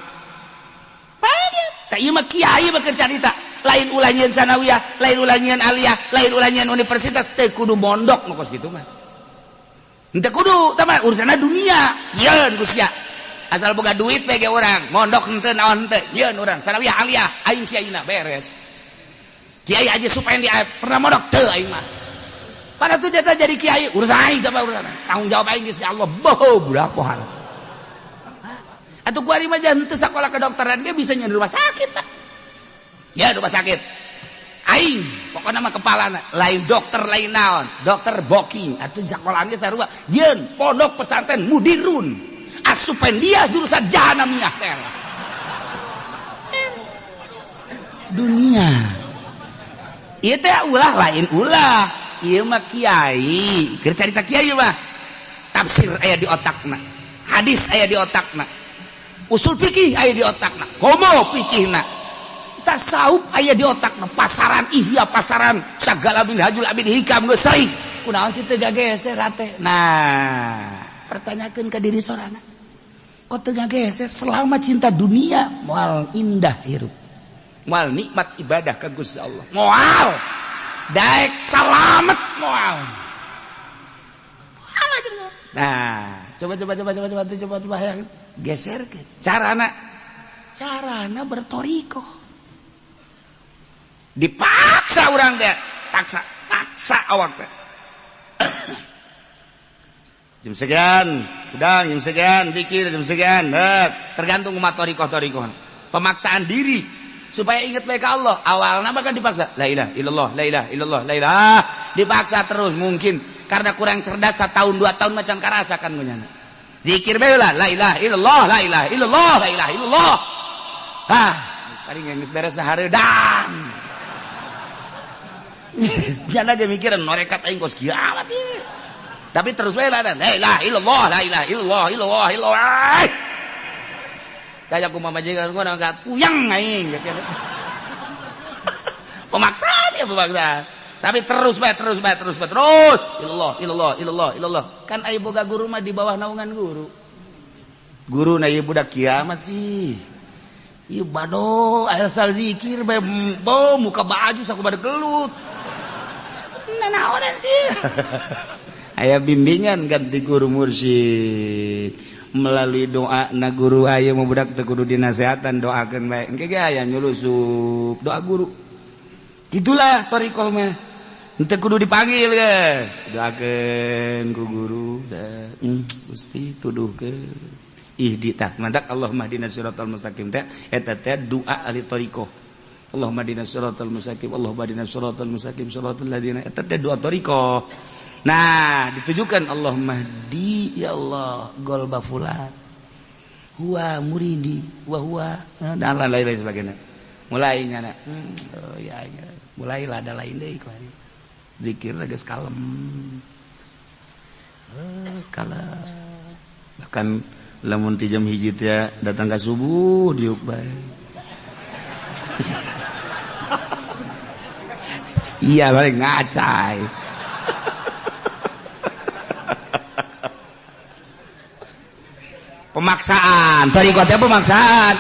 tah ieu mah kiai beker carita lain ulah nyen sanawiyah lain ulah nyen aliyah lain ulah nyen universitas teu kudu mondok nu kos kitu mah teu kudu tah mah urusanna dunia yeun ku sia asal boga duit we ge urang mondok henteu naon henteu yeun urang sanawiyah aliyah aing kiaina beres kiai aja supaya dia pernah mondok teu aing mah pada tuh jatah jadi kiai urusan aing teh urusan tanggung jawab aing geus di Allah boh budak pohara atuh kuari mah jangan teu sakola kedokteran ge bisa nyeun rumah sakit tak ya rumah sakit aing pokona mah kepalana lain dokter lain naon dokter booking atuh sakola ge sarua yeun pondok pesantren mudirun asupen dia jurusan jahanamiah teras dunia ieu teh ulah lain ulah ieu mah kiai keur carita kiai mah tafsir aya di otakna hadis aya di otakna usul fikih aya di otakna komo fikihna tasawuf aya di otakna pasaran ihya pasaran sagala minhajul abid hikam geus seuing kunaon situ gageser teh nah pertanyakeun ka diri sorana kok teu gageser selama cinta dunia moal indah hirup moal nikmat ibadah ka Gusti Allah moal daek salamet moal nah coba ya geser ke carana bertoriko dipaksa orang teh paksa awak teh jam sekian udah jam sekian zikir jam sekian tergantung umat toriko pemaksaan diri supaya ingat baik Allah awalnya bahkan dipaksa la ilaha illallah la ilaha illallah la ilaha dipaksa terus mungkin karena kurang cerdas 1 tahun 2 tahun macam karasakan munyana zikir bae lah la ilaha illallah la ilaha illallah la ilaha illallah tadi geus beres sahareudang jangan aja mikiran norekat aing kos kiamat ieu tapi terus bae lah la ilaha illallah la ilaha illallah illallah illallah kayak aku mamajikan gua nggak puyang aing pemaksaan ya pemaksaan tapi terus illallah kan aya boga guru mah di bawah naungan guru na ieu budak kiamat sih ieu bado asal zikir bae muka baju sakumaha gelut naonan sih aya bimbingan ganti guru mursyid melalui doa na guru aya mau budak teu kudu dinasehatan doakeun bae engke ge aya nyulusup doa guru gitulah thariqah mah teu kudu dipanggil ge doakeun ku guru Gusti tuduhkeun ihdi tah mantak Allahumma hdinas siratal mustaqim teh eta teh doa ahli thariqah Allahumma hdinas siratal mustaqim Allahumma hdinas siratal mustaqim siratal ladzina eta teh doa thariqah. Nah, ditujukan Allahumma hdi ya Allah golba fulan huwa muridi wa huwa dan lain-lain sebagainya. Mulai nyana. Oh ya. Mulailah ada lain deui kuari. Zikir geus kalem. Kalem. Bahkan lamun ti jam 1 teh datang ka subuh diuk bae. Iya balik ngacai. Pemaksaan thariqah teh pemaksaan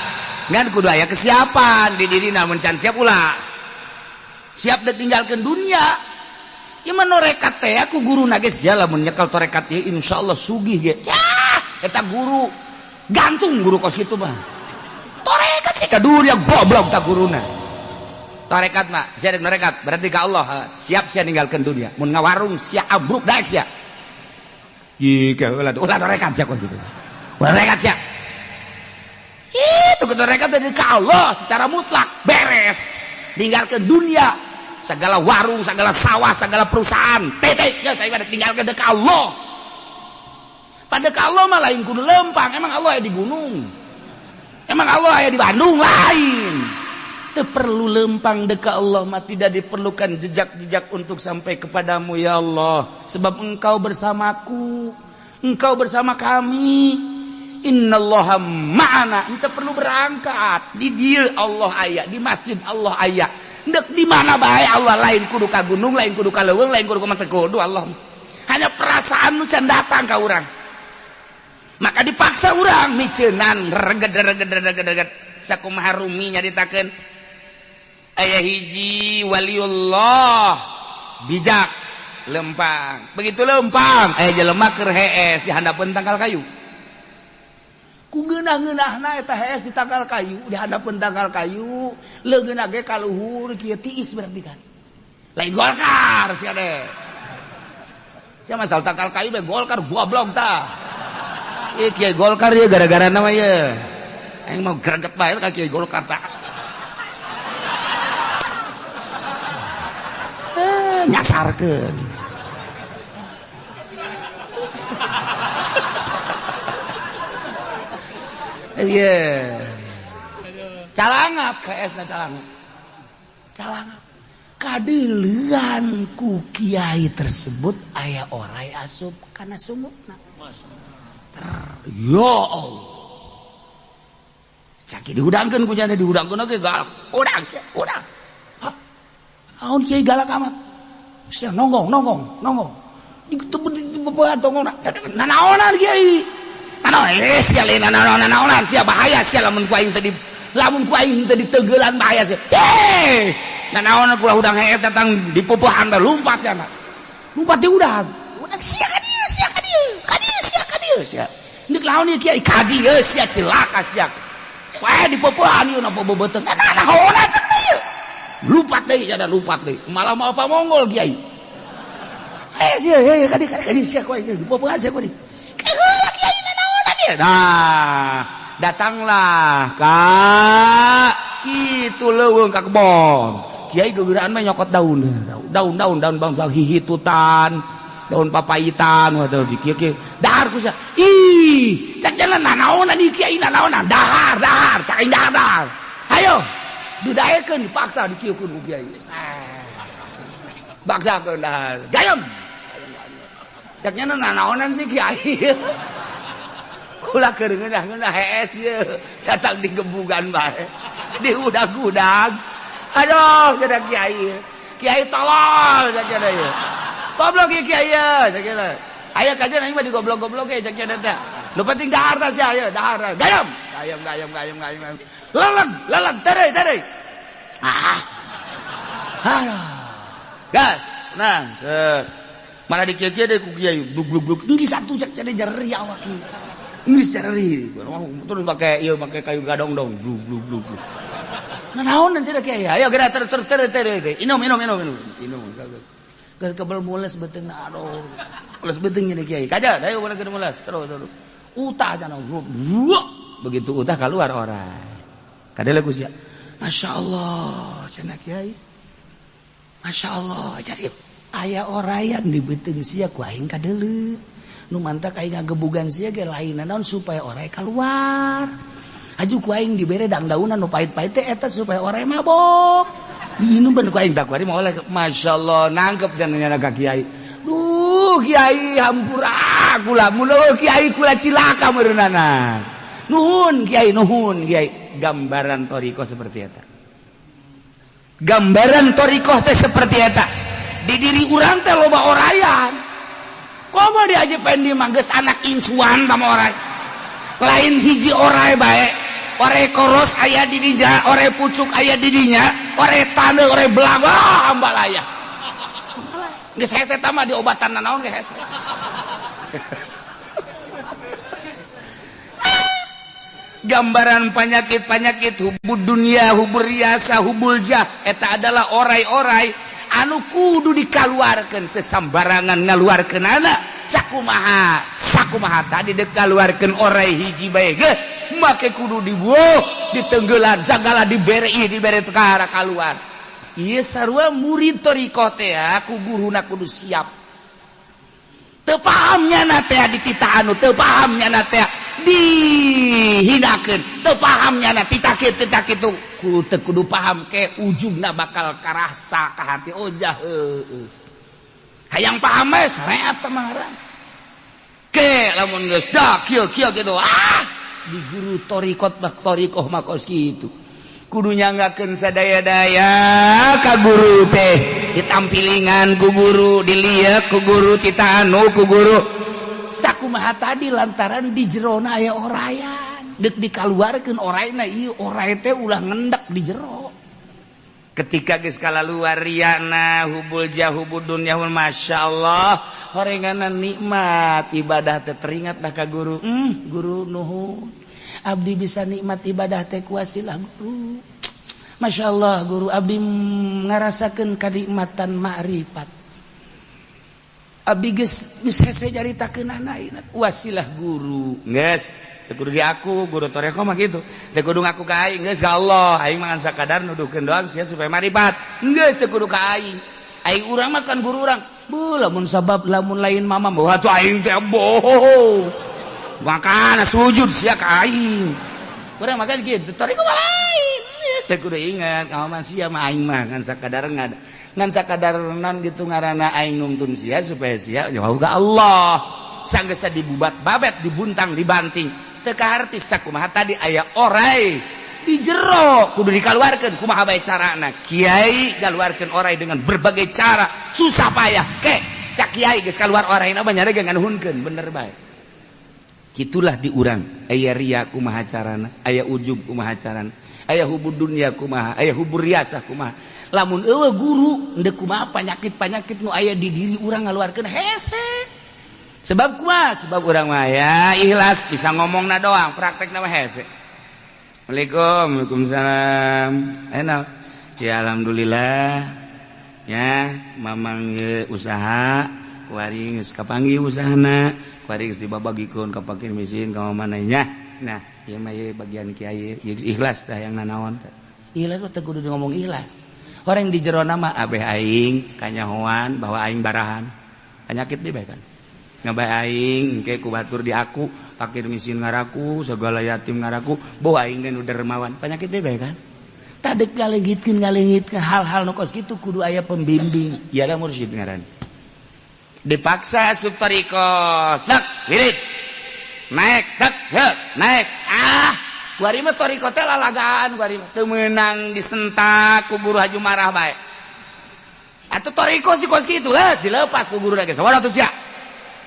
ngan kudu aya kesiapan di diri namun can siap ulah siap ditinggalkeun dunia ieu mah norekat teh aku guruna geus ya lamun nyekel torekat ieu insyaallah sugih ge eta guru gantung guru kos kitu mah torekat sih kadur yang goblok tak guruna torekat mah sia norekat berarti ka Allah siap sia ninggalkeun dunia mun ngawarung sia abruk daek sia ieu ulah torekat sia kos kitu rekat siap itu kita rekat dari Allah secara mutlak beres tinggalkan dunia segala warung segala sawah segala perusahaan titik ya saya tinggalkan dekat Allah pada Allah mah lain kudu lempang emang Allah ada di gunung emang Allah ada di Bandung lain teu perlu lempang dekat Allah mah, tidak diperlukan jejak-jejak untuk sampai kepadamu ya Allah, sebab engkau bersamaku, engkau bersama kami. Innallaha ma'ana, ente perlu berangkat di dieu Allah aya, di masjid Allah aya, dek di mana bae Allah, lain kudu ka gunung, lain kudu ka leuweung, lain kudu ka mah, teu kudu Allah, hanya perasaan nu can datang ka urang. Maka dipaksa urang miceunnan reged sakumaha Rumi nyaritakeun aya hiji waliullah bijak lempang, begitu lempang aya jelema keur hees di handapeun tangkal kayu, ku geunah-geunahna eta hees di tangkal kayu, di handapeun tangkal kayu leungeunna ge ka luhur kieu tiis berarti kan lain golkar sia de sia masal tangkal kayu be golkar goblok tah. Kiai Golkar ya gara-gara nama ya yang mau greget bae ka Kiai Golkar tak nyasarkeun iya calangap KS-na calangap kadeulean ku kiai tersebut aya oray asup kana sumutna. Ya Allah, caki diudangkeun ku nya diudangkeun ge galak, udang sia, udang. Hah, aun kiai galak amat. Sia nonggong. Di bebean tongongna. Nanaonan kiai. Nanaon sia lain nanaonan sia bahaya sia lamun ku aing teh diteugelan bahaya sia. Nanaonan kula udang heet datang di popohan teh lumpat cenah. Lumpat di udang. Udang sia ka dieu, sia ka dieu. Sia nek lawan ieu kiai kadi geus sia cilaka sia wae dipopohan ieu na beubeuteng kana haona cek ieu lupat deui malah mau apa mongol kiai sia kadi sia koe dipopohan sia koe kiai nanaonan ieu nah datanglah ka kitu leuweung ka kebon kiai gegeuraan mah nyokot daun bangsa hihitutan daun papaitan atau di kieu dahar ku sia cak jalan nanaonan di kiai nanaonan dahar cak aing dahar ayo didaekeun dipaksa dikieukeun ku kiai baksakeun dahar gayem cak nya nanaonan si kiai kula keur ngeunah hees ieu datang di gebugan bae di udag-udag aduh cenah kiai tolol cenah ieu goblok ieu kiai cenah aya kajian aing mah digoblok-goblok ge cek cenah teh nu penting dahar tah sia aya dahar gayam leleg tereuy gas nah malah dikieu-kieu deui ku kiai bluk geus satu cek cenah jeri awak ieu geus jeri terus make kayu gadong-dong bluk nah naon cenah kiai ayo geura ter inum keur kebel mules beteungna aduh mules beuteung nya kiai kaja da ulah keur mules terus utah cenah begitu utah keluar orang kadele ku sia masyaallah cenah kiai masyaallah jadi aya orayan di beuteung sia ku aing kadele nu mantak aing ngagebugan sia ge lainna naon supaya oray keluar aju ku aing dibere dangdaunan nu pait-pait teh eta supaya oray mabok diinum ben ku aing tak kuari mah oleh masyaallah nangkep jangan ka kiai duh kiai hampura kula mun kiai kula cilaka meureunana nuhun kiai gambaran thariqah seperti eta gambaran thariqah teh seperti eta di diri urang teh loba orayan komo diajepen di manggeus anak incuan sama oray lain hiji oray bae ore koros aya di dinya, ore pucuk aya di dinya, ore tandeu, ore belang, ambalaya. Geus hese tah mah diobatan naon ge hese. Gambaran penyakit hubud dunia, hubur riasa, hubul jah eta adalah orai-orai anu kudu dikaluarkeun teu sambarangan ngaluarkeun anak sakumaha tadi dek kaluarkeun orai hiji bae ge make kudu dibueuh ditenggelan sagala dibere tekara kaluar ieu sarua murid thariqah teh ku guruna kudu siap teu paham nyana teh di tita anu teu paham nyana teh dihinakeun teu pahamnya na titak kitu kudu paham ke ujungna bakal karasa ka hati ojah hayang paham we sareat tamaran ke lamun geus da kieu gitu di guru torikoh mah kos kitu kudu nyanggakeun sadaya-daya ka guru teh ditampilingan ku guru dilieu ku guru titanu ku guru sakumaha tadi lantaran di jerona aya orayan deuk dikaluarkeun orayna ieu oray teh ulah ngendak di jero ketika geus kalaluar riyana hubul jahubud dunya masyaallah horenganan nikmat ibadah teh teringat dah ka guru guru nuhun abdi bisa nikmat ibadah teh kuasilah guru masyaallah guru abdi ngarasakeun kanikmatan ma'rifat abdi geus hese caritakeun anak wasilah guru geus teu kudu di aku guru toreko mah kitu teu kudu ngaku ka aing geus ka Allah aing mah sakadar nuduhkeun doang sia supaya ma'rifat geus teu kudu ka aing urang mah kan guru urang lamun sabab lamun lain mama bawa tuh aing teh bohong makana sujud sia ka aing urang makan kitu toreko mah lain teh kudu ingat mah sia mah aing mah ngan sakadar nan gitu ngaranna aing nuntun sia supaya sia jauh ka Allah sanggeus dibubat babet dibuntang dibanting teu kaharti sakumaha tadi aya oray di jero kudu dikaluarkeun kumaha bae carana kiai galuarkeun oray dengan berbagai cara susah payah ke cak kiai geus kaluar orayna mah nyare nganuhunkeun bener bae kitulah di urang aya ria kumaha carana aya ujub kumaha carana aya hubud dunya kumaha aya hubur riasah kumaha lamun eueuh guru endeu kumaha panyakit-panyakit nu aya di diri urang ngaluarkeun hese sebab kumaha sebab urang mah ya ikhlas bisa ngomongna doang praktekna mah hese. Waalaikumsalam. Enak. Ya alhamdulillah. Ya, mamang usaha kuari geus kapanggih usahana, kuari geus dibabagikeun ka pakir misin ka manehnya. Nah, ieu mah bagian kiai ikhlas tah yang nanaon teh. Ikhlas mah teh kudu ngomong ikhlas. Orang di jero nama abeh aing kanyahoan bahwa aing barahan. Penyakit di bae kan. Ngabay aing engke ku batur di aku pakir miskin ngaraku segala yatim ngaraku boh aing teh nu dermawan penyakit teh bae kan tadek ngaleungitkeun hal-hal nu kos kitu kudu aya pembimbing ya da mursyid ngaran dipaksa asup tarikot tak wirid naik tak naik kuari mah tarikot teh lalagaan kuari mah teu meunang disentak ku guru haju marah bae atuh tarikot si kos kitu dilepas ku guru ge sabar atuh sia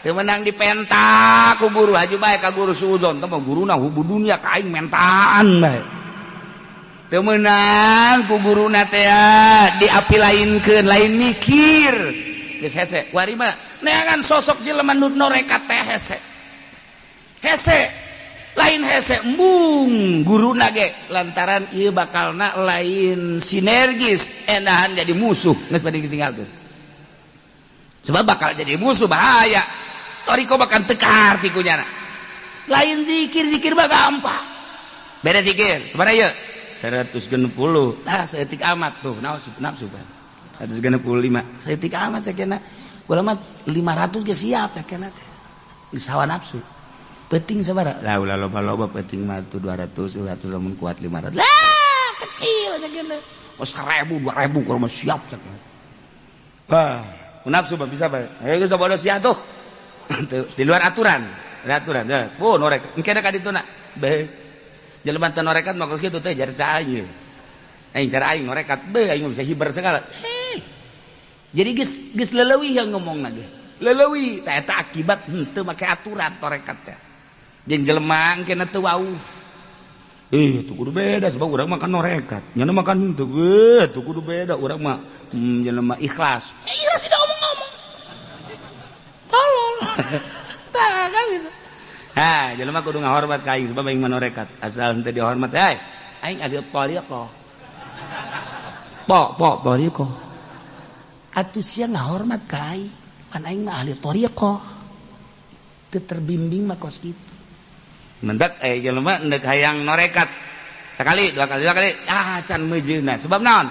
teu menang dipentak ku guru haju bae ka guru suudon teh mah guruna hubud dunya ka aing mentaan bae teu meunang ku guruna teh diapilainkeun lain mikir geus hese kuari mah neangan sosok jelema nu norekat teh hese lain hese embung guruna ge lantaran ieu bakalna lain sinergis endahan jadi musuh geus bade ditinggalkeun sebab bakal jadi musuh bahaya toriko bakal tekar tikunya lain zikir mah gampang beda zikir sebenarnya ya 160 nah seetik amat tuh nafsu 165 seetik amat sakena ulama 500 ge siap sakena teh geus hawa nafsu penting sabaraha lah ulah loba penting mah tuh 200 lamun kuat 500 lah kecil sakena oh 1000 2000 kalau mah siap sakena nafsu mah bisa bae geus sabodo sia tuh di luar aturan oh norek engke da ka dituna bae jelema teh norekat mah kitu teh jarita aing aing cara aing norekat bae aing bisa hiber segala jadi geus leuleui yang ngomongna ge leuleui tah eta akibat henteu make aturan torekat teh jeung jelema engke na teu wauh tuh kudu beda sebab urang mah kan norekat nyana mah kan henteu tuh kudu beda urang mah jelema ikhlas ikhlas tidak ngomong-ngomong tolol tah kan gitu jelema kudu ngahormat ka aing sebab aing manorekat asal henteu dihormat aing ahli thariqah thariqah atuh sia ngahormat ka aing kan aing mah ahli thariqah teu terbimbing mah kos kitu mendak jelema endek hayang norekat sakali dua kali can meujeuna sebab naon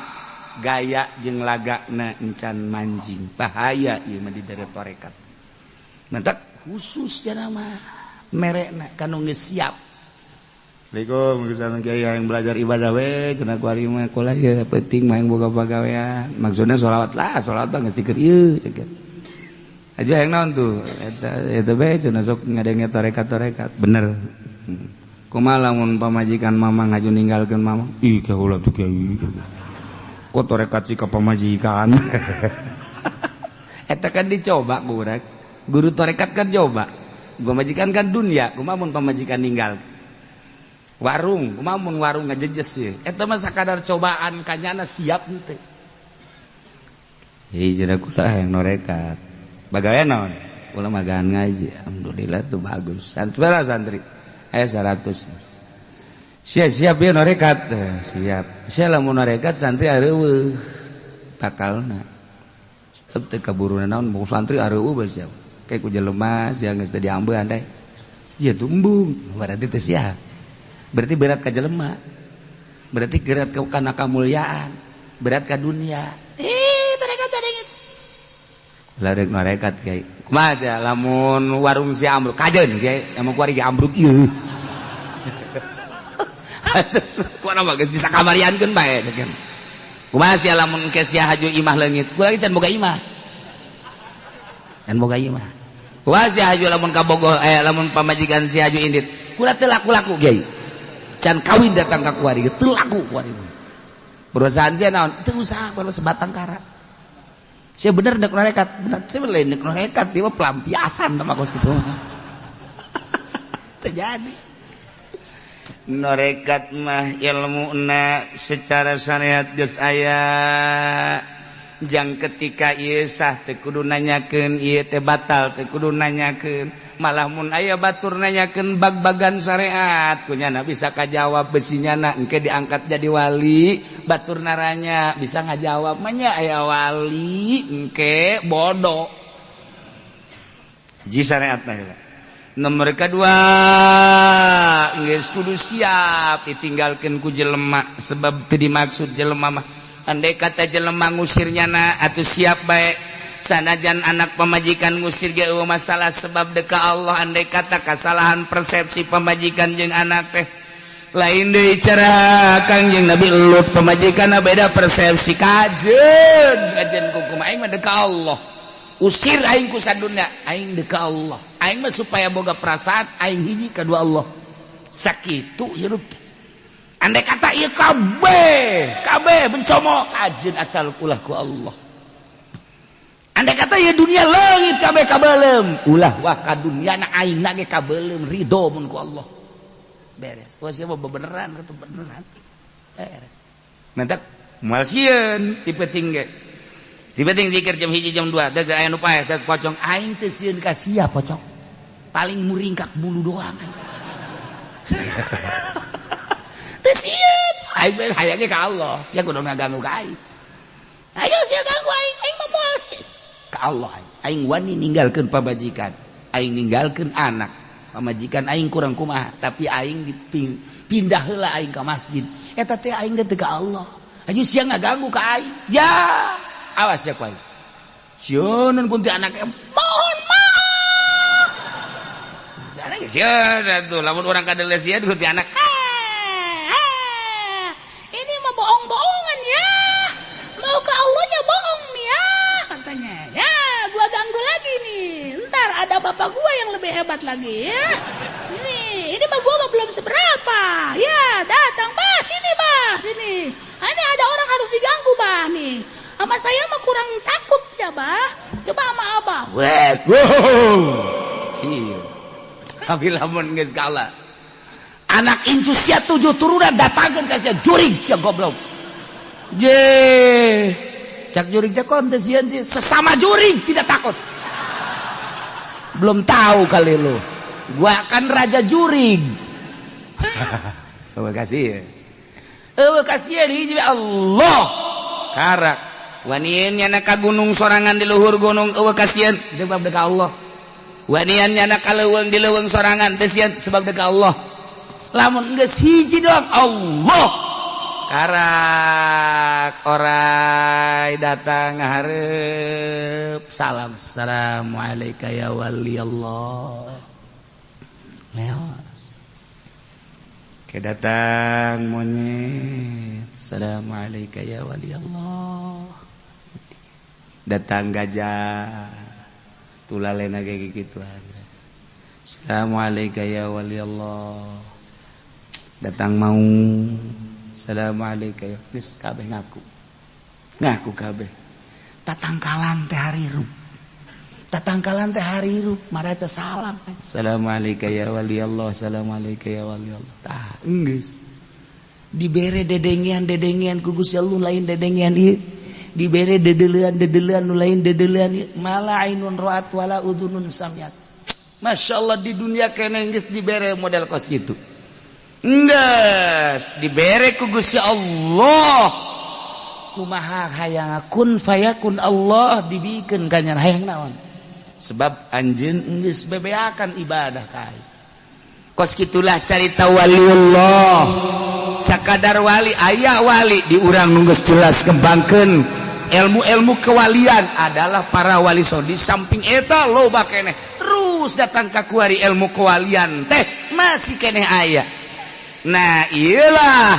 gaya jeung lagana encan manjing bahaya ieu mah di daerah tarekat mentak khusus cenah mah merekna kanu geus siap. Assalamualaikum misalnya kiai yang belajar ibadah we cenah ku ari mah kuliah ya penting mah yang boga pagawean. Maksudna sholawat mah geus dikeur ieu ceuk. Aja yang naon tuh eta bae cenah sok ngadenge tarekat-tarekat bener. Kumaha lamun pamajikan mamang ngaju ninggalkeun mamang? Ih kaula tuh kiai. Kok tarekat sih ka pamajikan. Eta kan dicoba kurang. Guru tarekat kan coba. Gua majikan kan dunia, kumaha mun pamajikan ninggal. Warung, kumaha mun warung ngajejes ye. Eta mah sakadar cobaan kanyana siap teh. Hei cenah kula yang norekat. Bagawean naon? Kula magaan ngaji. Alhamdulillah tuh bagus. Santri. Aya 100. Siap ya norekat. Siap. Sia lamun norekat santri areueuh. Takalna. Sebab teu kaburuna naon mau santri areueuh bae siap. Kayak ku jelema sia geus teu diambeun teh. Jieu tumbung, berarti teu siap. Berarti berat ka jelema. Berarti berat ka kana kamulyaan. Berat ka dunia. Tarekat. Larek norekat kiai. Kumaha teh lamun warung si ambruk kajeun kiai, emang kuari ge ambruk ieu. Kuana mah geus bisa kamariankeun bae ceuk. Kumaha sia lamun ke sia haju imah leungit? Kuwi can boga imah. Can boga imah. Kumaha sia haju lamun ka Bogor lamun pamajikan sia haju indit. Kula teu laku-laku kiai. Can kawin datang ka kuari teu laku kuari. Perusahaan sia naon? Teu usaha kalau sebatang kara. Sia bener dek norekat, bener sia lain dek norekat dia mah pelampiasan mah kos kitu. Terjadi. Norekat mah ilmuna secara syariat geus aya. Jang ketika ieu sah teu kudu nanyakeun ieu teh batal teu kudu nanyakeun. Malah mun aya batur nanyakeun bag-bagan syariat kunyana bisa kajawab besinyana engke diangkat jadi wali. Batur naranya bisa ngajawab mah nya aya wali engke bodoh. Ji syariatna heula. Nomor kedua geus kudu siap ditinggalkeun ku jelema sebab teu dimaksud jelema mah andai kata jelema ngusirnya na atuh siap bae. Sanajan anak pamajikan ngusir ge eueuh masalah sebab deka Allah andai kata kesalahan persepsi pamajikan jeung anak teh lain deui cara Kangjeng Nabi Lut pamajikanna beda persepsi kajeun kukum aing mah deka Allah usir aing ku sadunya aing deka Allah aing mah supaya boga perasaan aing hiji kadua Allah sakitu hirup andai kata ieu kabeh bencomo kajeun asal ulah ku Allah. Andai kata ya dunia leungit kabeh kabeulem ulah wah ka dunyana aingna ge kabeulem ridho mun ku Allah beres. Wah sia mah beneran atuh beneran beres. Mentak moal sieun ti penting ge. Ti penting zikir jam 1 jam 2 deug aya nu paeh deug pocong aing teu sieun ka sia pocong. Paling muringkak bulu doang. Teu sieun aing mah hayang ge ka Allah. Sia kudu ngaganggu ka aing. Ayo sia ganggu aing mah moal sieun. Ka Allah aing wani ninggalkeun pamajikan aing ninggalkeun anak pamajikan aing kurang kumaha tapi aing pindah heula aing ka masjid eta teh aing teh ka Allah aju sia ngaganggu ka aing ya awas ya ku aing sieun kunti anak mohon maaf jarang sieun atuh lamun urang kadele sia kunti anak ini mah bohong-bohongan ya mau ka Allahnya bohong nih ya katanya ya gua ganggu lagi nih ntar ada bapak gua yang lebih hebat lagi ya ini mah gua mah belum seberapa ya datang bah sini ini ada orang harus diganggu bah nih sama saya mah kurang takut ya bah coba sama abah weh tapi lamun geus kalah anak incu sia 7 turunan datangkeun ka sia jurig sia goblok je cak jurig teh kontesian sih sesama jurig tidak takut belum tahu kali lu gua kan raja jurig. Terima kasih ya terima kasih ya hiji Allah karak wanian nyana ka gunung sorangan di luhur gunung eueuh kasihan sebab deka Allah wanian nyana ka leuweung di leuweung sorangan teh sieun sebab deka Allah lamun geus hiji doang Allah karak orai datang hareup salam assalamualaikum ya wali Allah leos. Kedatang monyet, assalamualaikum ya wali Allah. Datang gajah, tulalena kayak gitu. Assalamualaikum ya wali Allah. Datang mau, assalamualaikum ya. Geus kabeh ngaku kabeh. Tatangkalan teh harirup. Maraca salam. Assalamualaikum ya wali Allah. Assalamualaikum ya wali Allah. Tah, geus. Dibere dedengian ku Gusti Allah lain dedengian ieu. Dibere dedelean nu lain dedelean ieu. Mala ainun ra'at wala udhunun samiat. Masyaallah di dunia keneh geus dibere model kos gitu. Geus dibere ku Gusti Allah. Kumaha hayang kun fayakun Allah dibikeun kanyan hayang naon. Sebab anjeun geus bebeakan ibadah kai. Kos kitulah carita waliullah. Sakadar wali aya wali di urang nu geus jelas kembangkeun ilmu-ilmu kewalian adalah para wali so. Di samping eta loba keneh terus datang ka kuari ilmu kewalian teh masih keneh aya. Nah iyalah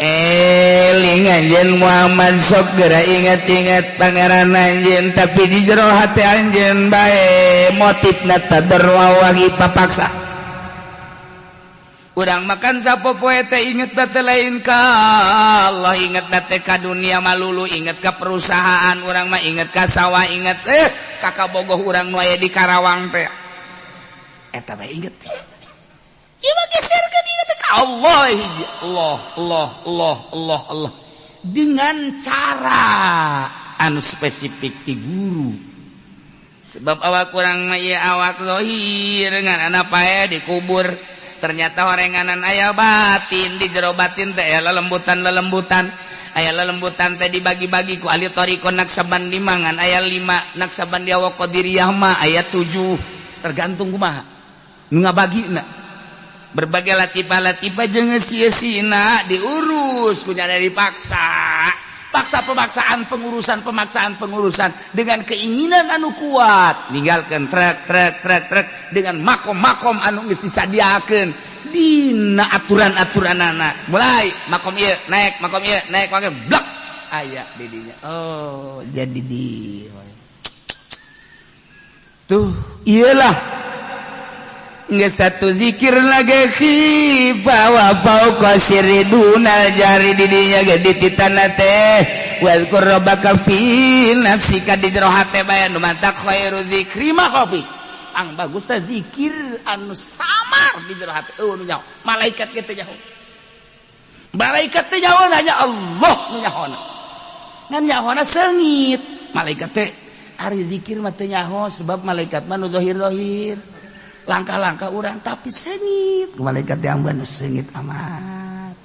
eling anjeun Muhammad sok geura inget-inget pangeran anjeun tapi di jero hati anjeun bae motifna tadarwa wagi papaksa. Urang makan sapopoe teh inget teh lain ka Allah, inget teh ka dunia malulu, inget ka perusahaan, urang mah inget ka sawah, inget ka kabogoh urang nu aya di Karawang teh. Eta bae inget. Ieu mah geserkeun inget ka Allah hiji. Allah. Dengan cara anu spesifik ti guru. Sebab awak urang mah ieu awak zahir ngan pae dikubur. Ternyata horenganan aya batin, di jero batin teh aya lelembutan aya lelembutan teh dibagi-bagi ku ahli thariqah Naqsabandi mangan aya 5, Naqsabandi wa Qadiriyah mah aya 7, tergantung kumaha nu ngabagina. Berbagai latifah jeung sia-sina diurus kunya dari pemaksaan pengurusan dengan keinginan anu kuat ninggalkeun trek dengan makom anu geus disadiakeun dina aturan-aturanana mulai makom ieu naik blak aya di dinya. Oh jadi di tuh iyalah geus satu zikir lagi khifa wa fauqa siridunal jari di dinya ge dititana teh wazkur rabbaka fi nafsika di jero hate bae nu mantak khairu zikri ma khafi ang bagus teh zikir anu samar di jero hate nu nyaho malaikat ge teh nyaho hanya Allah nu nyahona ngan nyahona seungit malaikat teh ari zikir mah teh nyaho sebab malaikat mah nu zahir langkah-langkah urang tapi sengit malaikat yang bener sengit amat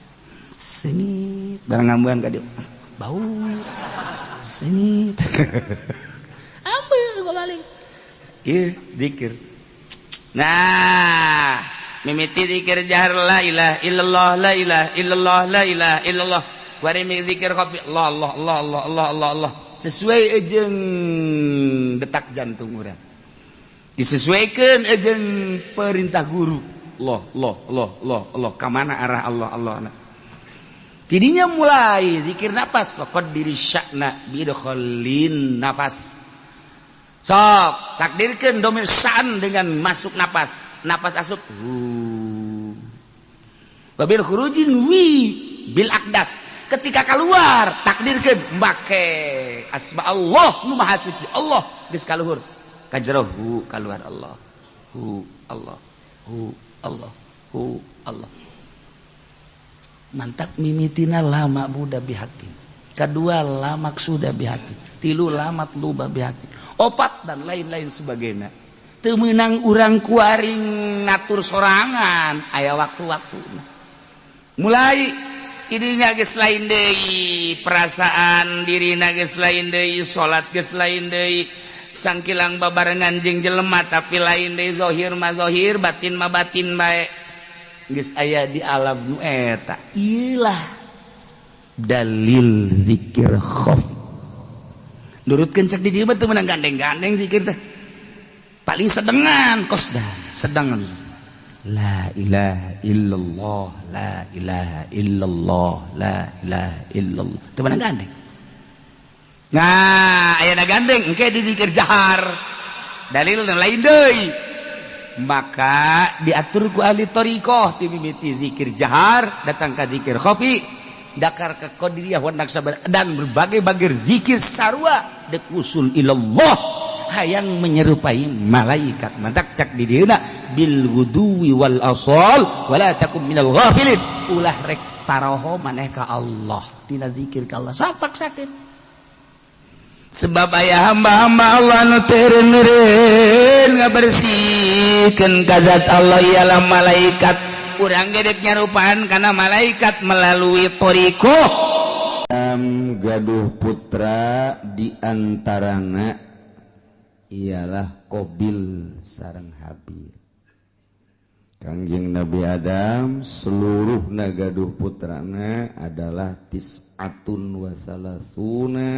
sengit barang ngambuan ka dieu bau sengit ambeul kok balik ieu zikir. Nah mimiti zikir jahar la ilaha illallah la ilaha illallah la ilaha illallah bari zikir kopi Allah sesuai jeung detak jantung urang disesuaikan jeung perintah guru. Allah kamana arah Allah. Tidinya mulai zikir nafas faqad diri sya'na bidkhalin nafas. Sok takdirkeun domir sa'an dengan masuk nafas asup wabil khurujin bil aqdas ketika keluar takdirkeun make asma Allah nu maha suci Allah geus kaluhur kajrohu keluar Allah mantap mimitina lama buda bihaqin kedua lamak sudah bihaqin tilu lamat luba bihaqin opat dan lain-lain sebagainya teu meunang urang kuaring natur sorangan aya waktu-waktu mulai kidinya geus lain deui perasaan dirina geus lain deui salat geus lain deui sangkilang babarengan jeung jelema tapi lain deui zahir mah zahir batin mah batin bae geus aya di alam nu eta. Iyalah dalil zikir khafi nurutkeun cek di dieu mah teu meunang gandeng-gandeng zikir teh paling sedengan kosdan sedengan La ilaha illallah, la ilaha illallah, la ilaha illallah. Teu meunang gandeng. Nah, aya na gandeng engke di zikir jahar. Dalilna lain deui. Maka diatur ku ahli thariqah ti mimiti zikir jahar datang ka zikir khafi, dakar ka qadiriyah wa naksabar dan berbagai-bagai zikir sarua dek usul ilallah hayang menyerupai malaikat. Mantak cak di dieuna bil ghuduwi wal asal wala takum minal ghafilin. Ulah rek paraho maneh ka Allah tina zikir ka Allah sapak sakit. Sebab aya hamba-hamba Allah nu teureun ngabersihkeun ka zat Allah ialah malaikat. Urang gedek nyarupaan kana malaikat melalui thariqah. Gaduh putra diantarana ialah Qabil sareng Habil. Kangjeng Nabi Adam seluruhna gaduh putrana adalah tis'atun wa salasuna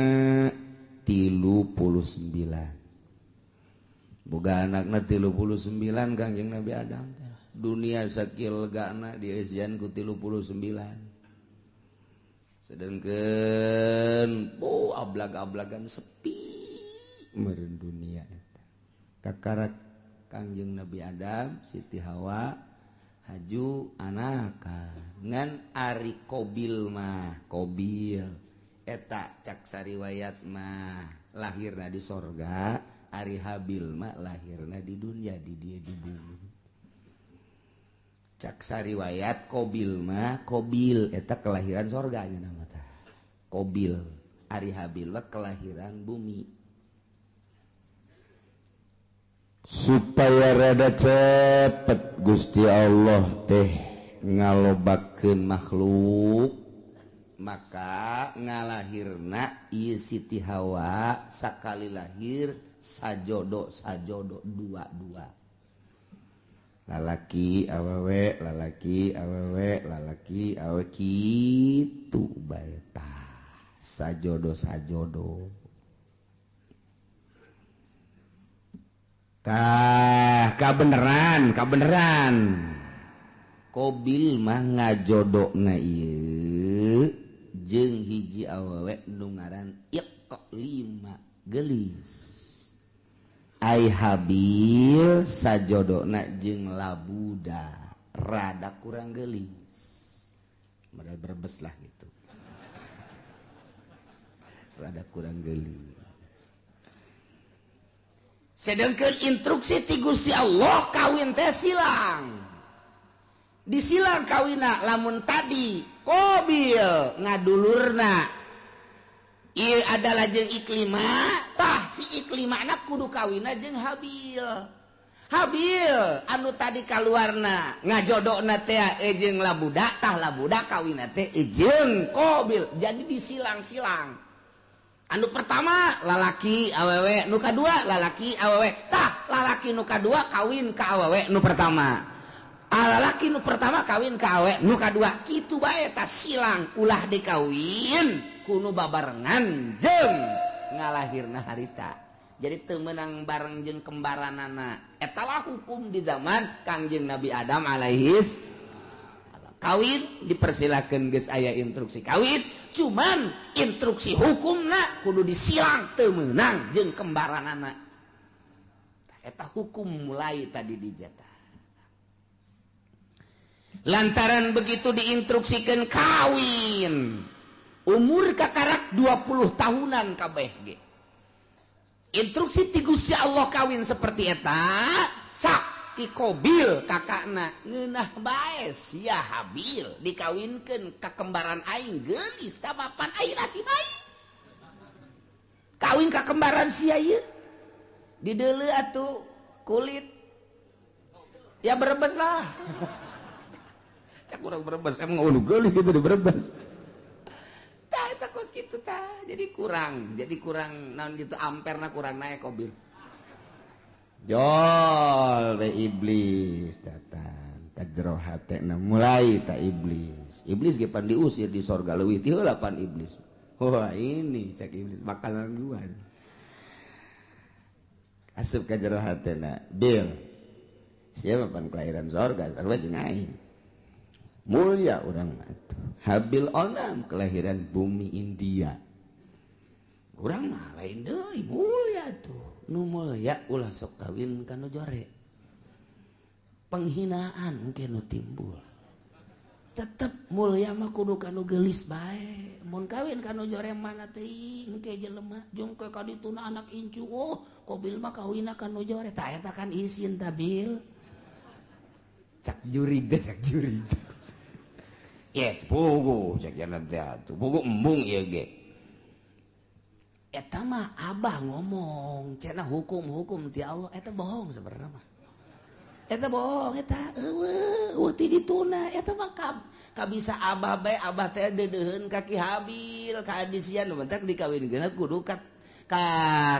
39. Boga anakna 39 Kangjeng Nabi Adam. Dunia sakil gana diesian ku 39. Sedengkeun ablag-ablagan sepi meureun dunia eta. Kakarak Kangjeng Nabi Adam, Siti Hawa haju anaka ngan ari Qabil mah Qabil eta cak sariwayat mah lahirna di sorga, ari Habil mah lahirna di dunia di dia di bumi. Cak sariwayat Qabil mah Qabil eta kelahiran sorganya nama tah. Qabil, ari Habil mah kelahiran bumi. Supaya rada cepet Gusti Allah teh ngalobakeun makhluk, maka ngalahirna ieu Siti Hawa sakali lahir sajodo dua-dua. Lalaki awewe, lalaki awewe, lalaki awe kitu bae tah. Sajodo. Tah kabeneran. Qabil mah ngajodona ieu jeung hiji awewe nu ngaran Iqlima gelis. Ai Habil sajodona jeung Labuda rada kurang gelis. Modal berbes lah gitu. Rada kurang gelis. Sedangkan instruksi ti Gusti Allah kawin teh silang. Disilang kawina lamun tadi Qabil ngadulurna ieu adalah jeung Iklimah, tah si Iklimah anak kudu kawina jeung Habil. Habil anu tadi kaluarna ngajodona teh jeung Labuda, tah Labuda kawina teh jeung Qabil. Jadi disilang-silang. Anu pertama lalaki awewe, nu kadua lalaki awewe. Tah lalaki nu kadua kawin ka awewe nu pertama. Lalaki nu pertama kawin ka awewe nu kadua. Kitu bae tah silang ulah dikawin kuno babarengan jeung ngalahirna harita. Jadi teu meunang bareng jeung kembaranana. Eta lah hukum di zaman Kangjeng Nabi Adam alaihis. Kawin dipersilakeun geus aya instruksi kawin, cuman instruksi hukumna kudu disilang teu meunang jeung kembaranana. Eta hukum mulai tadi dijata. Lantaran begitu diinstruksikan kawin. Umur kakarak 20 tahunan kabeh ge. Instruksi ti Gusti Allah kawin seperti eta, sak ti Qabil kakakna ngeunah bae sia Habil dikawinkeun ka kembaran aing geulis ka mapan ayeuna si bae. Kawin ka kembaran sia ieu. Dideuleu atuh kulit. Ya berebes lah. Cak urang berebes, emang ulu geulis gitu di berebes. Tah eta kos kitu tah. Jadi kurang naon gitu amperna kurang naik Qabil. Jol we iblis datang ka jero hatena mulai ta iblis. Iblis ge pan diusir di sorga leuwih ti heula pan iblis. Wah ini cak iblis makanan gua. Asup ka jero hatena. Bil. siapa pan kelahiran sorga sarua jeung aing mulia urang atuh Habil onam kelahiran bumi India urang mah lain deui mulia tuh nu mulia ulah sok kawin ka nu jore penghinaan mungkin nu timbul tetep mulia mah kudu ka nu geulis bae mun kawin ka nu jore mana teuing engke jelema jeung ka dituna anak incu oh kobil mah kawinna ka nu jore tah eta kan isin tah bil cak jurig ya pugu cak jangan teh pugu embung ieu ge eta mah abah ngomong cenah hukum ti Allah eta bohong sebenarnya mah eta bohong eta eueuh ti dituna eta mah kabisa abah bae abah teh deudeuheun ka Ki Habil ka adi sia nu mentek dikawinkeun kudu ka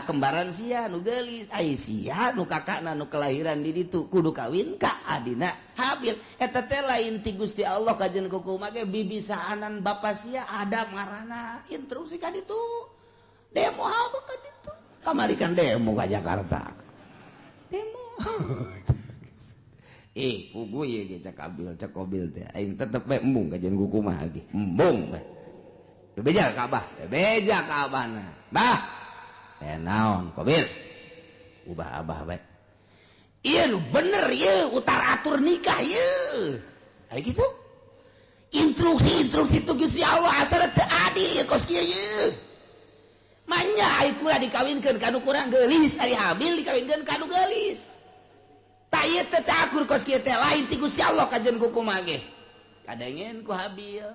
kembaran sia nu geulis ai sia nu kakakna nu kelahiran di ditu kudu kawin ka adina Habil eta teh lain ti Gusti Allah kajen kukumaha ge bibisaanan bapa sia Adam ngaranna instruksi ka ditu demo apa ka ditu kamari kan demo ka Jakarta demo pugu ieu ge cak Kobil teh aing tetep bae embung kajen kukumaha ge embung bae beja ka abahna bah naon Kobil ubah abah bae iya nu bener ya utar atur nikah ya kayak gitu instruksi itu Gusti Allah asal teu adil kos kieu ye manya ai kula dikawinkeun ka nu kurang geulis ari Habil dikawinkeun ka nu geulis tah ieu teh akur kos kieu teh lain ti Gusti Allah kajen kukumaha ge kadengen ku Habil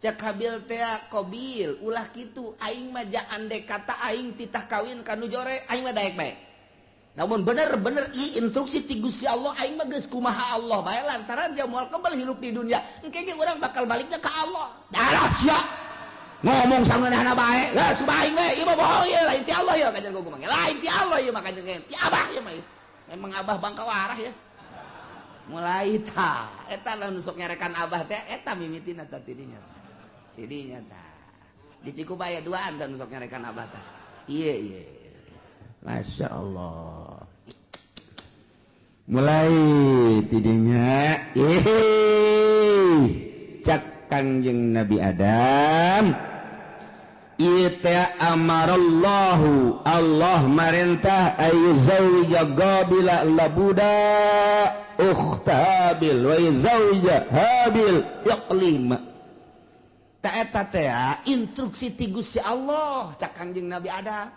cek Habil teh Kobil ulah kitu aing mah jaan dek kata aing titah kawin ka nu jore aing mah daek bae namun bener ieu instruksi ti Gusti Allah aing mah geus kumaha Allah bae lantaran dia moal kembali hidup di dunia engke ge urang bakal baliknya ka Allah dalah sia ngomong sangeunahna bae geus bae we ieu mah bohong ieu lain ti Allah ya kajen kumaha lain ti Allah ieu mah kajen ti abah ieu mah emang abah bangka warah ya mulai tah eta lamun sok nyarekan abah teh eta mimitina tah tidinya tah di Cikubaya duaan dan sok nyarekan abah tah iya Masya Allah mulai tidinya cak Kangjeng Nabi Adam ita amarallahu Allah marintah ayyuzawija Qabila labuda ukhtabil wa yuzawija Habil yaqlima tak eta teh instruksi ti Gusti Allah cak Kangjeng Nabi Adam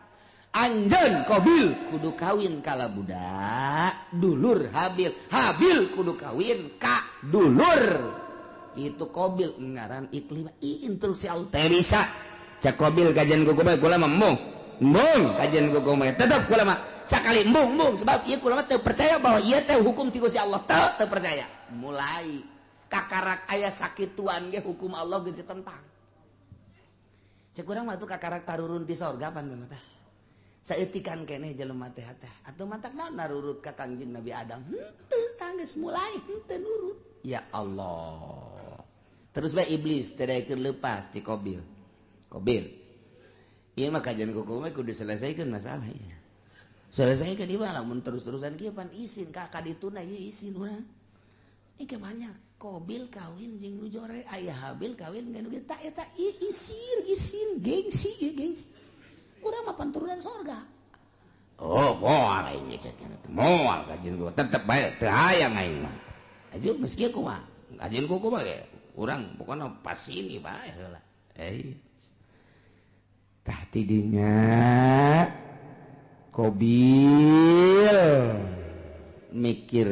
anjeun Qabil kudu kawin kala budak dulur Habil kudu kawin ka dulur itu Qabil ngaran Iklim instruksi Allah teh bisa cak Qabil kajian kukumaha kula mah embung kajian kukumaha tetep kula mah sakali embung sebab ieu kula mah teu percaya bahwa ieu teh hukum ti Gusti Allah teu percaya mulai kakarak aya sakituan ge hukum Allah geus ditentang cek urang mah tuh kakarak tarurun ti sorga pan teh saeutikan keneh jelema teh atuh matak naon narurut ka Kangjeng Nabi Adam henteu tanggeus mulai henteu nurut ya Allah terus bae iblis teh daekeun leupas ti Qabil ieu mah kajian kukumaha kudu selesaikeun masalah ieu selesaikeun ieu mah lamun terus-terusan kieu pan isin ka kadituna ieu isin urang engke banyak Qabil kawin jeung nu jore aya Habil kawin jeung nu geus tah eta isin gengsi urang mah panturunan sorga oh moal aing cenah moal kajian gua tetep bae teu hayang aing mah ajeun geus kieu kumaha kajian kumaha ge urang pokona pasini bae heula tah tidinya Qabil mikir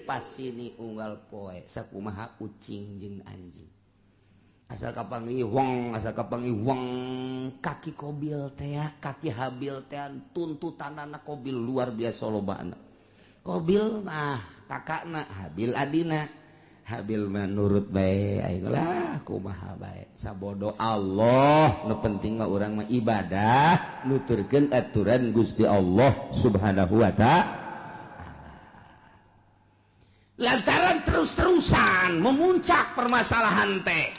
pas ini unggal poe sakumaha ucing jeung anjing asal kapangiwang kaki Qabil teh kaki Habil teh tuntutanana Qabil luar biasa lobana Qabil mah kakakna Habil adina Habil mah nurut bae aing lah kumaha bae sabodo Allah nu penting mah urang mah ibadah nuturkeun aturan Gusti Allah Subhanahu wa ta'ala lantaran terus-terusan memuncak permasalahan teh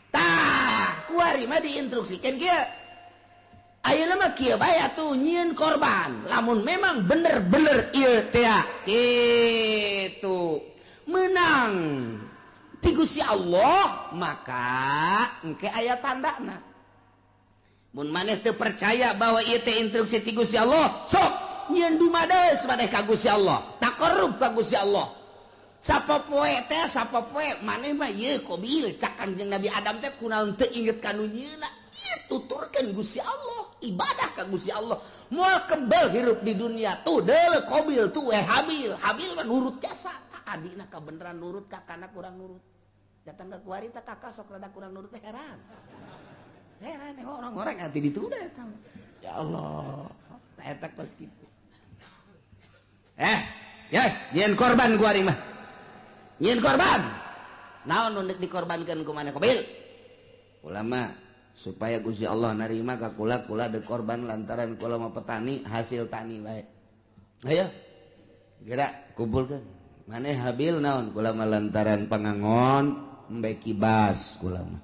tah kuari mah diinstruksikeun kieu ayeuna mah kieu bae atuh nyieun korban lamun memang bener-bener ieu teh kitu menang ti Gusti Allah maka engke aya tandana mun maneh teu percaya bahwa ieu teh instruksi ti Gusti Allah sok nyieun dumades maneh ka Gusti Allah taqarrub ka Gusti Allah sapopoe maneh mah ieu qabil cak Kangjeng Nabi Adam teh kunaon teu inget ka nu nyieunna ieu tuturkeun Gusti Allah ibadah ka Gusti Allah moal kebal hirup di dunia tuh deuleu qabil tuh habil mah nurut jasa adina kabeneran nurut kakana kurang nurut datang ka kuari teh kakak sok rada kurang nurut teh heran orang-orang ati dituda eta ya Allah eta kos kitu yes nyieun korban kuari mah nyieun korban naon nu dikorbankeun ku maneh qabil ulama supaya Gusti Allah narima ka kula de korban lantaran kula mah petani hasil tani bae ayo geura kumpulkeun maneh habil naon kula mah lantaran pangangon embe kibas kula mah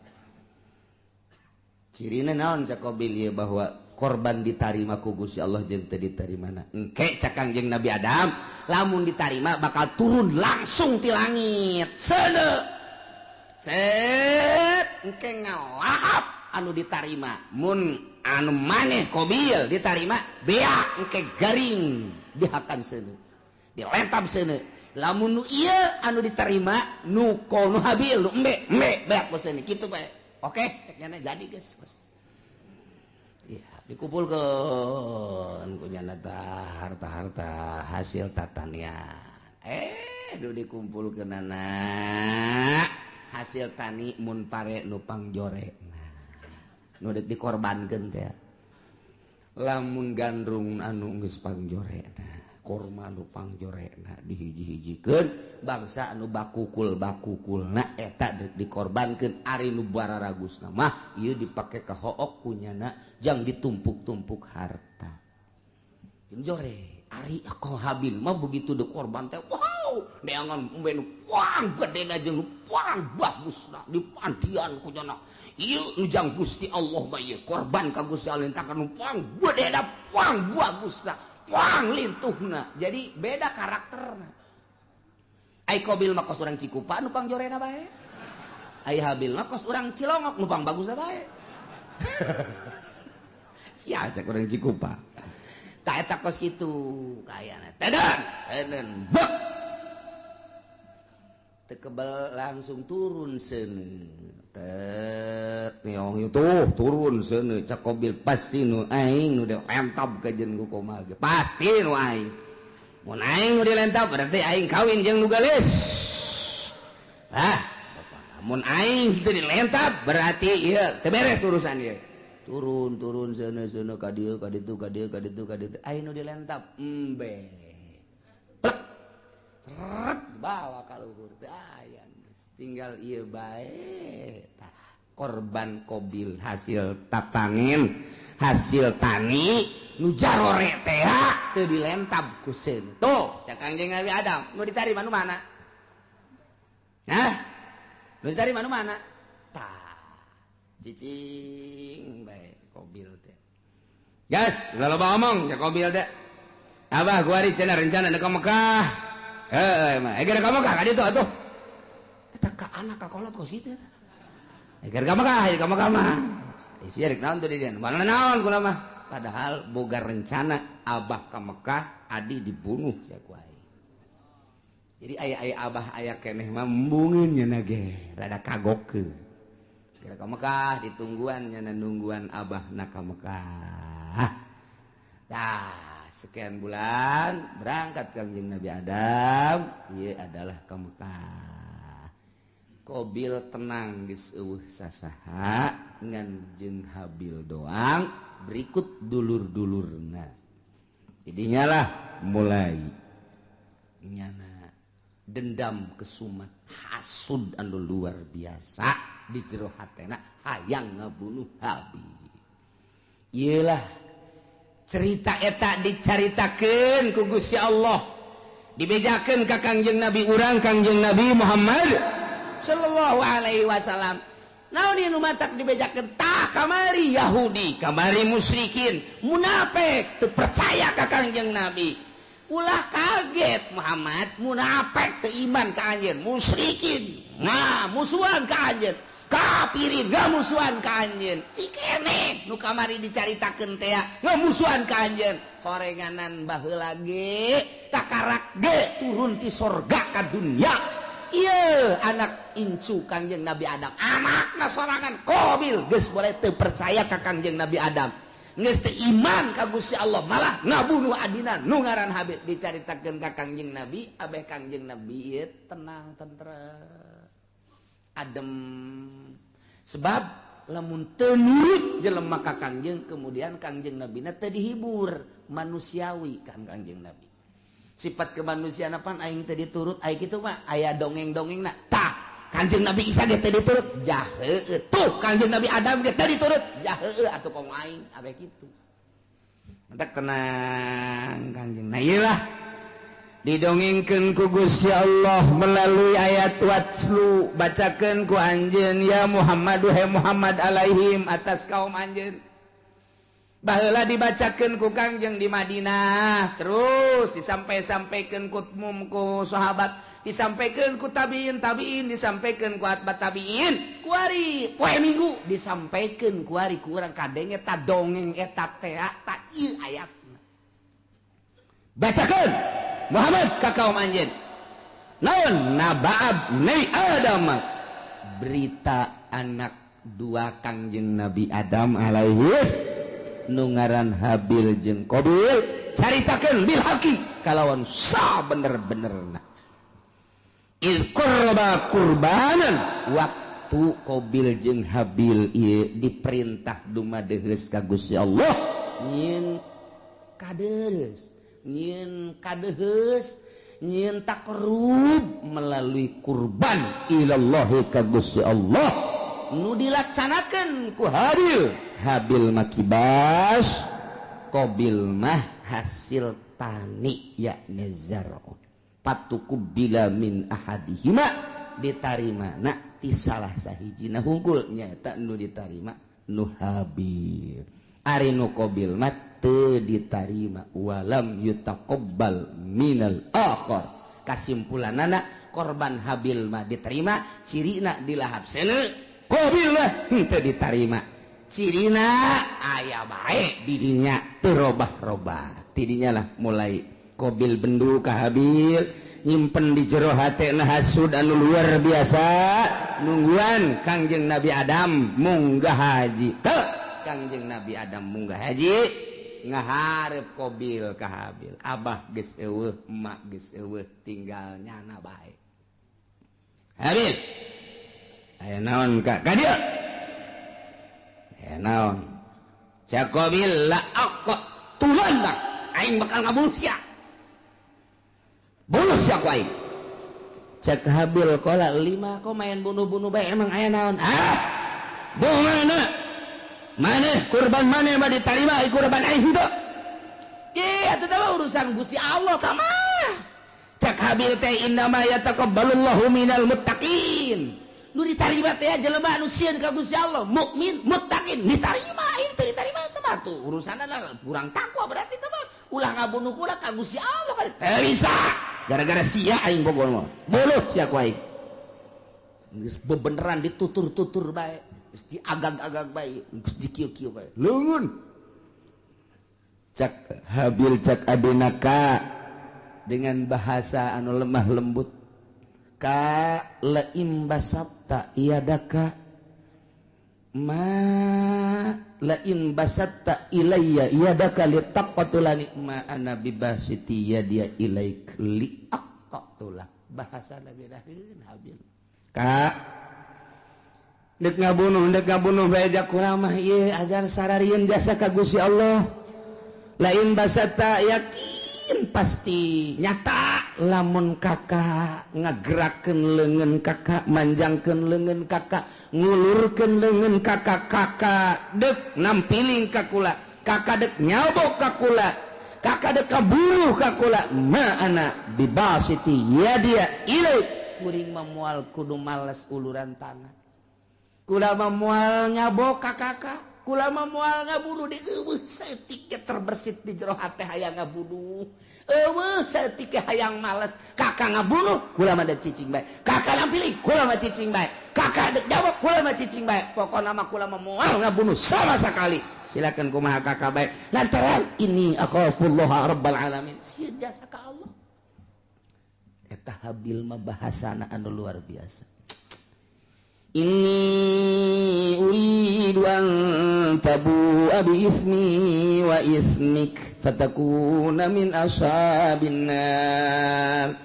cirina naon cak qabil ieu bahwa korban ditarima ku Gusti Allah jeung teu ditarimana engke cak Kangjeng Nabi Adam lamun ditarima bakal turun langsung ti langit seuneu set engke ngalahap anu ditarima mun anu maneh qabil ditarima beak engke garing dihakan seuneu dilentam seuneu lamun nu ieu anu ditarima nu kono habil nu embe beak ku seuneu kitu bae oke cek nyana jadi geus iya dikumpulkeun ku nyana harta-harta hasil tatanian du dikumpulkeunana hasil tani mun pare nu pangjorena nu dikorbankeun teh lamun gandrung anu geus pangjorena korma nu pangjorena dihiji-hijikeun bangsa anu bakukulna eta dikorbankeun ari nu bararagusna mah ieu dipake ka hook kunyana jang ditumpuk-tumpuk harta jore ari ako habil mah begitu dikorban teh wow neangan umbe nu puang gedena jeung nu puang bagusna dipandian kunyana ieu nu jang Gusti Allah mah ieu korban ka Gusti Allah entakan nu puang gedena puang bagusna puang lintuhna jadi beda karakterna ai qabil mah kos urang Cikupa nu pangjorena bae ai habil mah kos urang Cilongok nu pang bagusna bae sia cak urang Cikupa tak eta kos kitu kayana teden bek teu kebal langsung turun seuneu tet neong itu turun seuneu cak qabil pasti nu aing nu dilentab ka jeung ku komaha ge pasti nu aing mun aing nu dilentab berarti aing kawin jeung nu gelis mun aing teu dilentab berarti ieu teu beres urusan ieu turun seuneu ka dieu ka ditu aing nu dilentab embe plek ceret bawa ka luhur teh aya tinggal ieu bae tah korban qabil hasil tatangin hasil tani nu jarore teh teu dilentab ku seuneu tuh cak Kangjeng Nabi Adam nu ditarima nu mana nu ditarima nu mana tah cicing bae qabil teh gas udah loba ngomong cak qabil teh abah gua ari cenah rencana ka Mekah mah eger ka Mekah ka ditu atuh eta ka anak ka kolot kos kitu eta eger ka Mekah mah isi rek naon tuh di dieu mana naon kula mah padahal boga rencana abah ka Mekah adi dibunuh sia ku aing jadi aya abah aya keneh mah embungeun nya ge rada kagokeun kira ka Mekah ditungguan nya nungguan abah na ka Mekah dah sekian bulan berangkat Kangjeng Nabi Adam ieu adalah ka Mekah qabil tenang geus eueuh sasaha ngan jeung habil doang berikut dulur-dulurna jadinya lah mulai nyana dendam kesumat hasud anu luar biasa di jero hatena hayang ngabunuh Habil iyalah cerita eta dicaritakeun ku Gusti Allah dibejakeun ka Kangjeng Nabi urang Kangjeng Nabi Muhammad sallallahu alaihi wasallam naon ieu nu matak dibejakeun tah kamari Yahudi kamari musyrikin munafik teu percaya ka Kangjeng Nabi ulah kaget Muhammad munafik teu iman ka anjeun musyrikin nah musuhan ka anjeun kafirin ngamusuhan ka anjeun cikene nu kamari dicaritakeun teh ngamusuhan ka anjeun horenganan baheula ge takarak ge turun ti sorga ka dunya ieu anak incu Kangjeng Nabi Adam anakna sorangan Qabil geus boleh teu percaya ka Kangjeng Nabi Adam geus teu iman ka Gusti Allah malah ngabunuh adina nu ngaran Habil dicaritakeun ka Kangjeng Nabi abeh Kangjeng Nabi ieu tenang tentrem adem sebab lamun teu nurut jelema ka Kangjeng kemudian Kangjeng Nabina teu dihibur manusiawi kan Kangjeng Nabi sifat kemanusiaan apa aing teu diturut aya kitu mah aya dongeng-dongengna tah Kangjeng Nabi Isa ge teu diturut jah heueuh tuh Kangjeng Nabi Adam ge teu diturut jah heueuh atuh kong aing aya kitu mantap tenang Kangjeng nah ieu lah didongengkeun ku Gusti Allah melalui ayat watslu bacakeun ku anjeun ya Muhammad he Muhammad alaihim atas kaum anjeun baheula dibacakeun ku Kangjeng di Madinah terus disampai-sampaikeun ku umum ku sahabat disampaikeun ku tabiin disampaikeun ku atbat tabiin ku ari poe Minggu disampaikeun ku ari ku urang kadeng eta dongeng eta teh ta ieu ayatna bacakeun Muhammad ka kaum anjeun naon naba'ab ni Adam berita anak dua Kangjeng Nabi Adam alaihis nu ngaran Habil jeung Qabil caritakeun bil haqi kalawan sabener-benerna il qurba qurbanan waktu Qabil jeung Habil ieu diperintah dumadeheus ka Gusti Allah nyin kadeus nyin kadeheus nyin takrub melalui kurban ilallahi ka Gusti Allah nu dilaksanakeun ku Habil makibas Qabil mah hasil tani yakni zar'u patukubila min ahadihima ditarima na ti salah sahijina hungkul nyaeta nu ditarima nu Habil ari nu Qabil mah teu ditarima walam yutaqabbal minal akhar kasimpulanana korban Habil mah diterima cirina dilahap seuneu Qabil mah teu ditarima cirina aya bae di dinya teu robah-robah ti dinya lah mulai Qabil bendu ka Habil nyimpen di jero hatena hasud anu luar biasa nungguan Kangjeng Nabi Adam munggah haji teu Kangjeng Nabi Adam munggah haji ngaharep Qabil ka Habil abah geus eueuh emak geus eueuh tinggal nyana bae Habil aya naon ka dieu aya naon cak Qabil la aqqa tulan bang aing bakal ngabunuh sia bunuh sia ku aing cak Habil qala 5 kok main bunuh-bunuh bae emang aya naon mana kurban mana mah ditarima kurban aing henteu atuh teh urusan Gusti Allah tamah cak Habil teh innama yataqabbalullahu minal muttaqin nu ditarima teh jelema anu sieun ka Gusti Allah mukmin muttaqin ditarima aing teh ditarima teh mah tuh urusanna kurang takwa berarti teh mah ulah ngabunuh ulah ka Gusti Allah kan teh bisa gara-gara sia aing bogoh mah boluh sia ku aing geus bebeneran ditutur-tutur bae mesti agak-agak baik mesti kieu-kieu baik leungeun cak Habil cak adenaka dengan bahasa anu lemah lembut ka laim basatta iyadaka ma laim basatta ilayya iyadaka litaqatulani ma ana bibasiti yadiya ilaik li aqatula bahasa lagi daheun Habil ka dek ngabunuh bae jak urang mah ieu ajar sararieun jasa ka Gusti Allah lain basata yakin pasti nyata lamun kakak ngagerakeun leungeun kakak manjangkeun leungeun kakak ngulurkeun leungeun kakak dek nampiling ka kula kakak dek nyabok ka kula kakak dek kabunuh ka kula ma ana bibasiti ya dia ilaik kuring mah moal kudu males uluran tangan Kula mualnya boka kakak, kula mual ngabunuh di setik terbersit di jero hati hayang ngabunuh. Setik hayang males, kakak ngabunuh, kula mah cicing bae. Kakak pilih, kula mah cicing bae. Kakak dek jawab, kula mah cicing bae. Pokokna mah kula mual ngabunuh sama sekali. Silakan kumaha kakak bae. Lantaran ini akhafullah rabbal alamin. Sieun jasa ka Allah. Eta habil mah bahasana anu luar biasa. Inni uridu an tabu'a bi ismi wa ismik fatakuna min ashabin nar.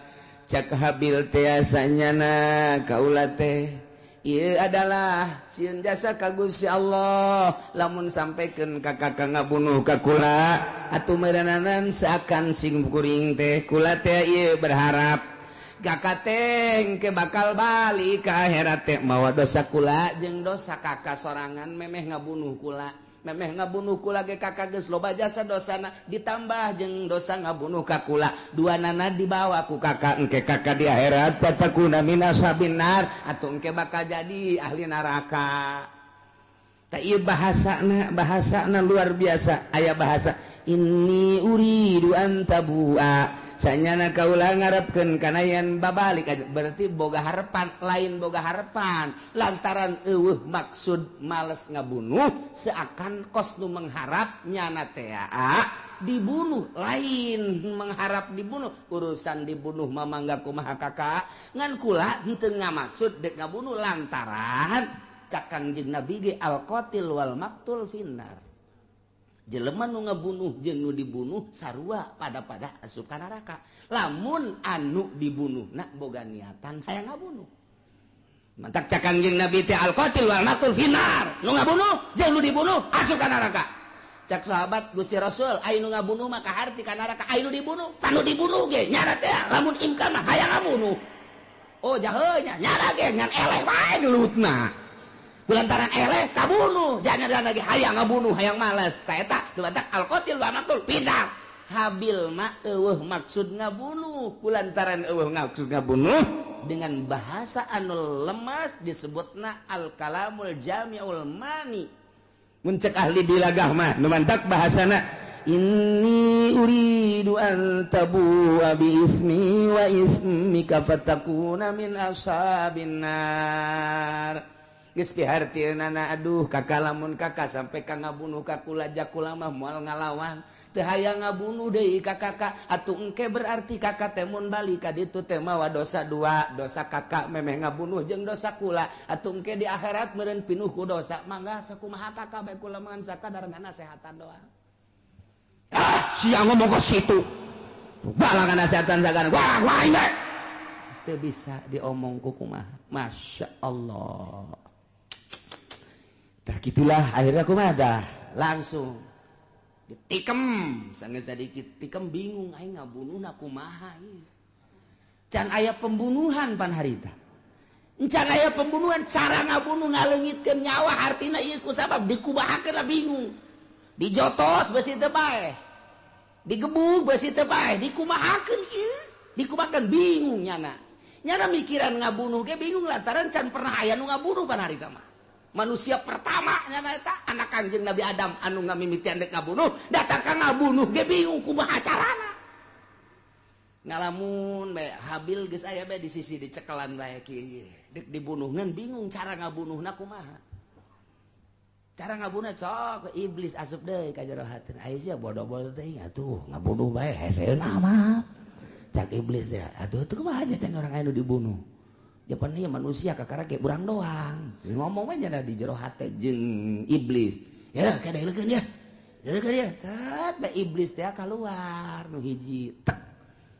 Cak habil teh asanyana kaula teh ieu adalah sieun jasa ka Gusti Allah lamun sampekeun ka kakak ngabunuh ka kula atuh meureunanan seakan sing kuring teh kula teh ieu berharap kakak teh ke bakal balik ke akhirat teh mawa dosa kula jeung dosa kakak sorangan memeh ngabunuh kula ge kakak geus loba jasa dosana ditambah jeung dosa ngabunuh ka kula duanana dibawa ku kakak engke kakak di akhirat fatakuna min ashabin nar atuh engke bakal jadi ahli neraka. Ta ieu bahasana luar biasa aya bahasa inni uridu an tabu'a sanyana kaula ngarepkeun kana yen babalik berarti boga harapan lain boga harapan lantaran eueuh maksud males ngabunuh seakan kos nu mengharap nyana teh dibunuh lain mengharap dibunuh urusan dibunuh mah mangga kumaha kakak ngan kula henteu ngamaksud dek ngabunuh lantaran Kangjeng Nabi ge al-qatil wal maqtul finnar. Jelema nu ngabunuh jeung nu dibunuh sarua pada asup ka neraka. Lamun anu dibunuhna boga niatan hayang ngabunuh. Mantak cak Kangjeng Nabi teh al-qatil wal maqtul finnar. Nu ngabunuh jeung nu dibunuh asup ka neraka. Cak sahabat Gusti Rasul, aya nu ngabunuh mah kaharti ka neraka, aya nu dibunuh. Panu dibunuh ge nyana teh lamun imkan mah hayang ngabunuh. Oh jaheunya nyana ge ngan eleh wae gelutna. Lantaran eleh kabunuh jangan lagi hayang ngabunuh hayang malas kaeta dibatak al-qatil wa maqtul pindah habil mah eueuh maksud ngabunuh kulantaran eueuh maksud ngabunuh dengan bahasa anu lemas disebutna al-kalamul jami'ul mani mun cek ahli dilagah mah nu mantak bahasana inni uridu an tabu'a bi ismi wa ismika fatakuna min ashabin nar. Geus pihartieunana aduh kakak lamun kakak sampai ka ngabunuh ka kula jakula mah moal ngalawan teu hayang ngabunuh deui ka kakak atuh engke berarti kakak teh mun bali ka ditu teh mawa dosa dua dosa kakak memeh ngabunuh jeung dosa kula atuh engke di akhirat meureun pinuh ku dosa mangga sakumaha kakak bae kula mangan sakadarangan nasehatan doang sia ngomong ka situ balangan nasehatan sakadarangan wah ini teu bisa diomong ku kumaha masya Allah. Tah gitulah akhirnya kumaha dah langsung ditikem sanggeus sadikit tikem bingung aing ngabunuhna kumaha ieu. Can aya pembunuhan pan harita. Can aya pembunuhan cara ngabunuh ngaleungitkeun nyawa artina ieu ku sabab dikumahakeun lah bingung. Dijotos beusi teu bae. Digebug beusi teu bae, dikumahakeun ieu, dikumahakeun bingung nyana. Nyana mikiran ngabunuh ge bingung lantaran can pernah aya nu ngabunuh pan harita mah. Manusia pertama nyana eta anak Kangjeng Nabi Adam anu ngamimitian dek ngabunuh datang ka ngabunuh ge bingung kumaha carana ngalamun bae habil geus aya bae di sisi dicekelan bae kieu dek dibunuhkeun bingung cara ngabunuhna kumaha cara ngabunuhna sok iblis asup deui ka jero hateun aya sia bodoh-bodoh teh atuh ngabunuh bae heseun amat cak iblis teh atuh teu kumaha nya can urang aya nu dibunuh Japan ieu manusia kakara ge urang doang. Ngomong we nya di jero hate jeung iblis. Ya kadeulekeun ya. Deulekeun ya. Cat bae iblis teh kaluar nu hiji. Tek.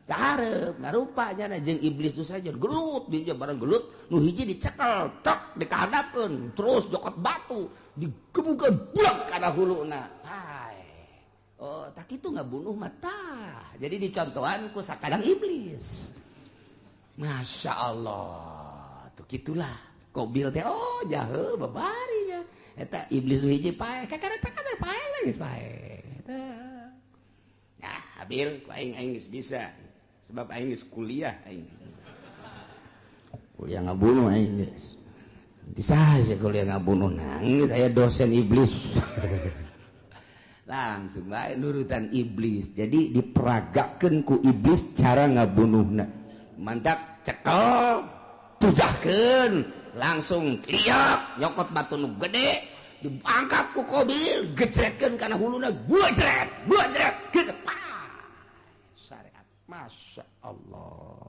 Karep ngarupa nya jeung iblis tu saja gelut di barang gelut nu hiji dicekel tek dikahadapkeun terus jokot batu digebukeun blek kana huluna. Hai. Oh, tak kitu ngabunuh mata. Jadi dicontohan ku sakadang iblis. Masya Allah tuh gitulah kobil teh oh jaheu babarinya eta iblis hiji pae kakana pae geus pae nah habil ku aing geus bisa sebab aing geus kuliah aing kuliah ngabunuh aing geus Bisa kuliah ngabunuh nangis saya dosen iblis. Langsung bae nurutan iblis. Jadi diperagakeun ku iblis cara ngabunuhna. Mantak cekel, tujahkeun, langsung kliak, nyokot batu nu gede, diangkat ku Qabil, gejretkeun kana huluna, gujret, geus syariat. Masya Allah.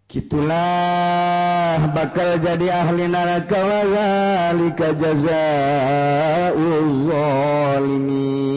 Gitulah bakal jadi ahli neraka wa zalika jazaa'uz zalimin.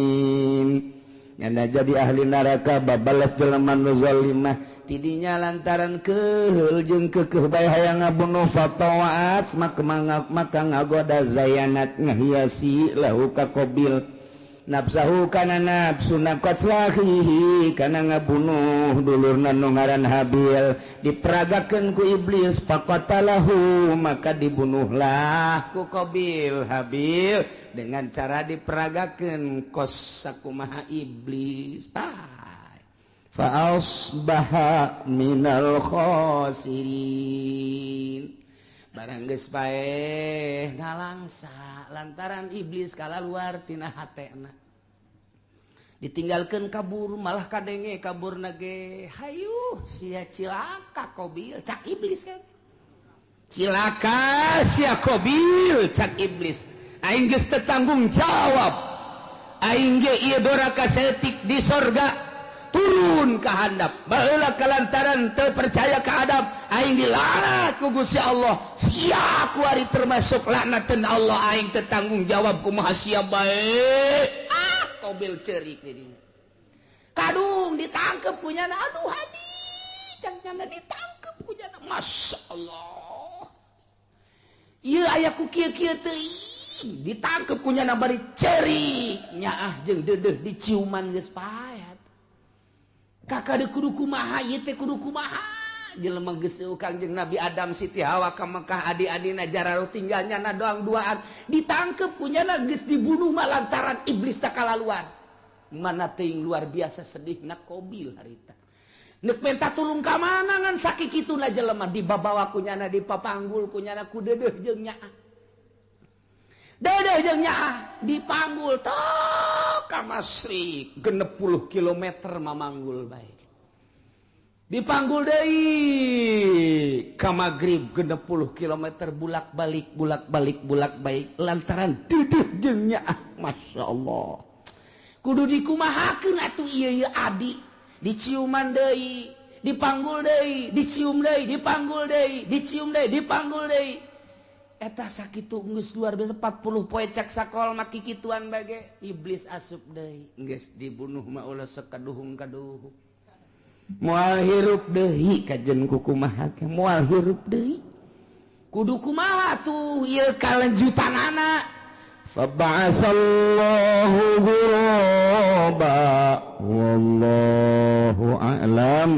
Nyana jadi ahli neraka babalas jelema nu zalimah tidinya lantaran keheul jeung keukeuh bae hayang ngabunuh fatawaat maka ngagoda zayanat ngahiasi lahu ka Qabil nafsahu kana nafsu naqatslahi kana ngabunuh dulurna nu ngaran Habil diperagakeun ku iblis faqatalahu maka dibunuhlah ku Qabil Habil dengan cara diperagakeun kos sakumaha iblis fa asbaha minal khasirin. Barang geus bae ngalangsa lantaran iblis kalaluar tina hatena. Ditinggalkeun kabur malah kadenge kaburna ge hayu sia cilaka Qabil cak iblis kan. Cilaka sia Qabil cak iblis. Aing geus teu tanggung jawab. Aing ge ieu doraka setik di sorga turun ke handap baheula kalantaran teu percaya ka adab aing dilaknat ku Gusti Allah sia ku ari termasuk laknateun Allah aing teu tanggung jawab kumaha sia bae Qabil ceurik di dinya kadung ditangkep ku nyana aduh hadi cang nyana ditangkep ku nyana masyaallah ieu aya ku kieu-kieu teuing ditangkep ku nyana bari ceurik nyaah jeung deudeuh diciuman geus paet kakak kudu kumaha ieu teh kudu kumaha jelema geus Kangjeng Nabi Adam Siti Hawa ka Mekah adi-adina jararo tinggalnya na doang duaan ditangkep kunyana geus dibunuh mah lantaran iblis tak kalaluan mana teuing luar biasa sedihna Qabil harita neuk minta tulung ka mana ngan sakikituna jelema dibabawa kunyana dipapanggul kunyana ku deudeuh jeung nyaah deudeuh jeung nyaah dipanggul tok ka Masrik 60 km mamanggul bae dipanggul deui ka Magrib 60 km bulak-balik lantaran deudeuh jeung nyaah masyaallah kudu dikumahakeun atuh ieu adi diciuman deui dipanggul deui dicium deui dipanggul deui dicium deui dipanggul deui eta sakitu geus luar biasa 40 poe cak sakol maki kituan bage iblis asup deui geus dibunuh mah ulah sakaduhung-kaduhung moal hirup deui kajen kumaha ke moal hirup deui kudu kumaha tuh ieu kalanjutanana fa ba'asallahu ghuraba wallahu a'lam.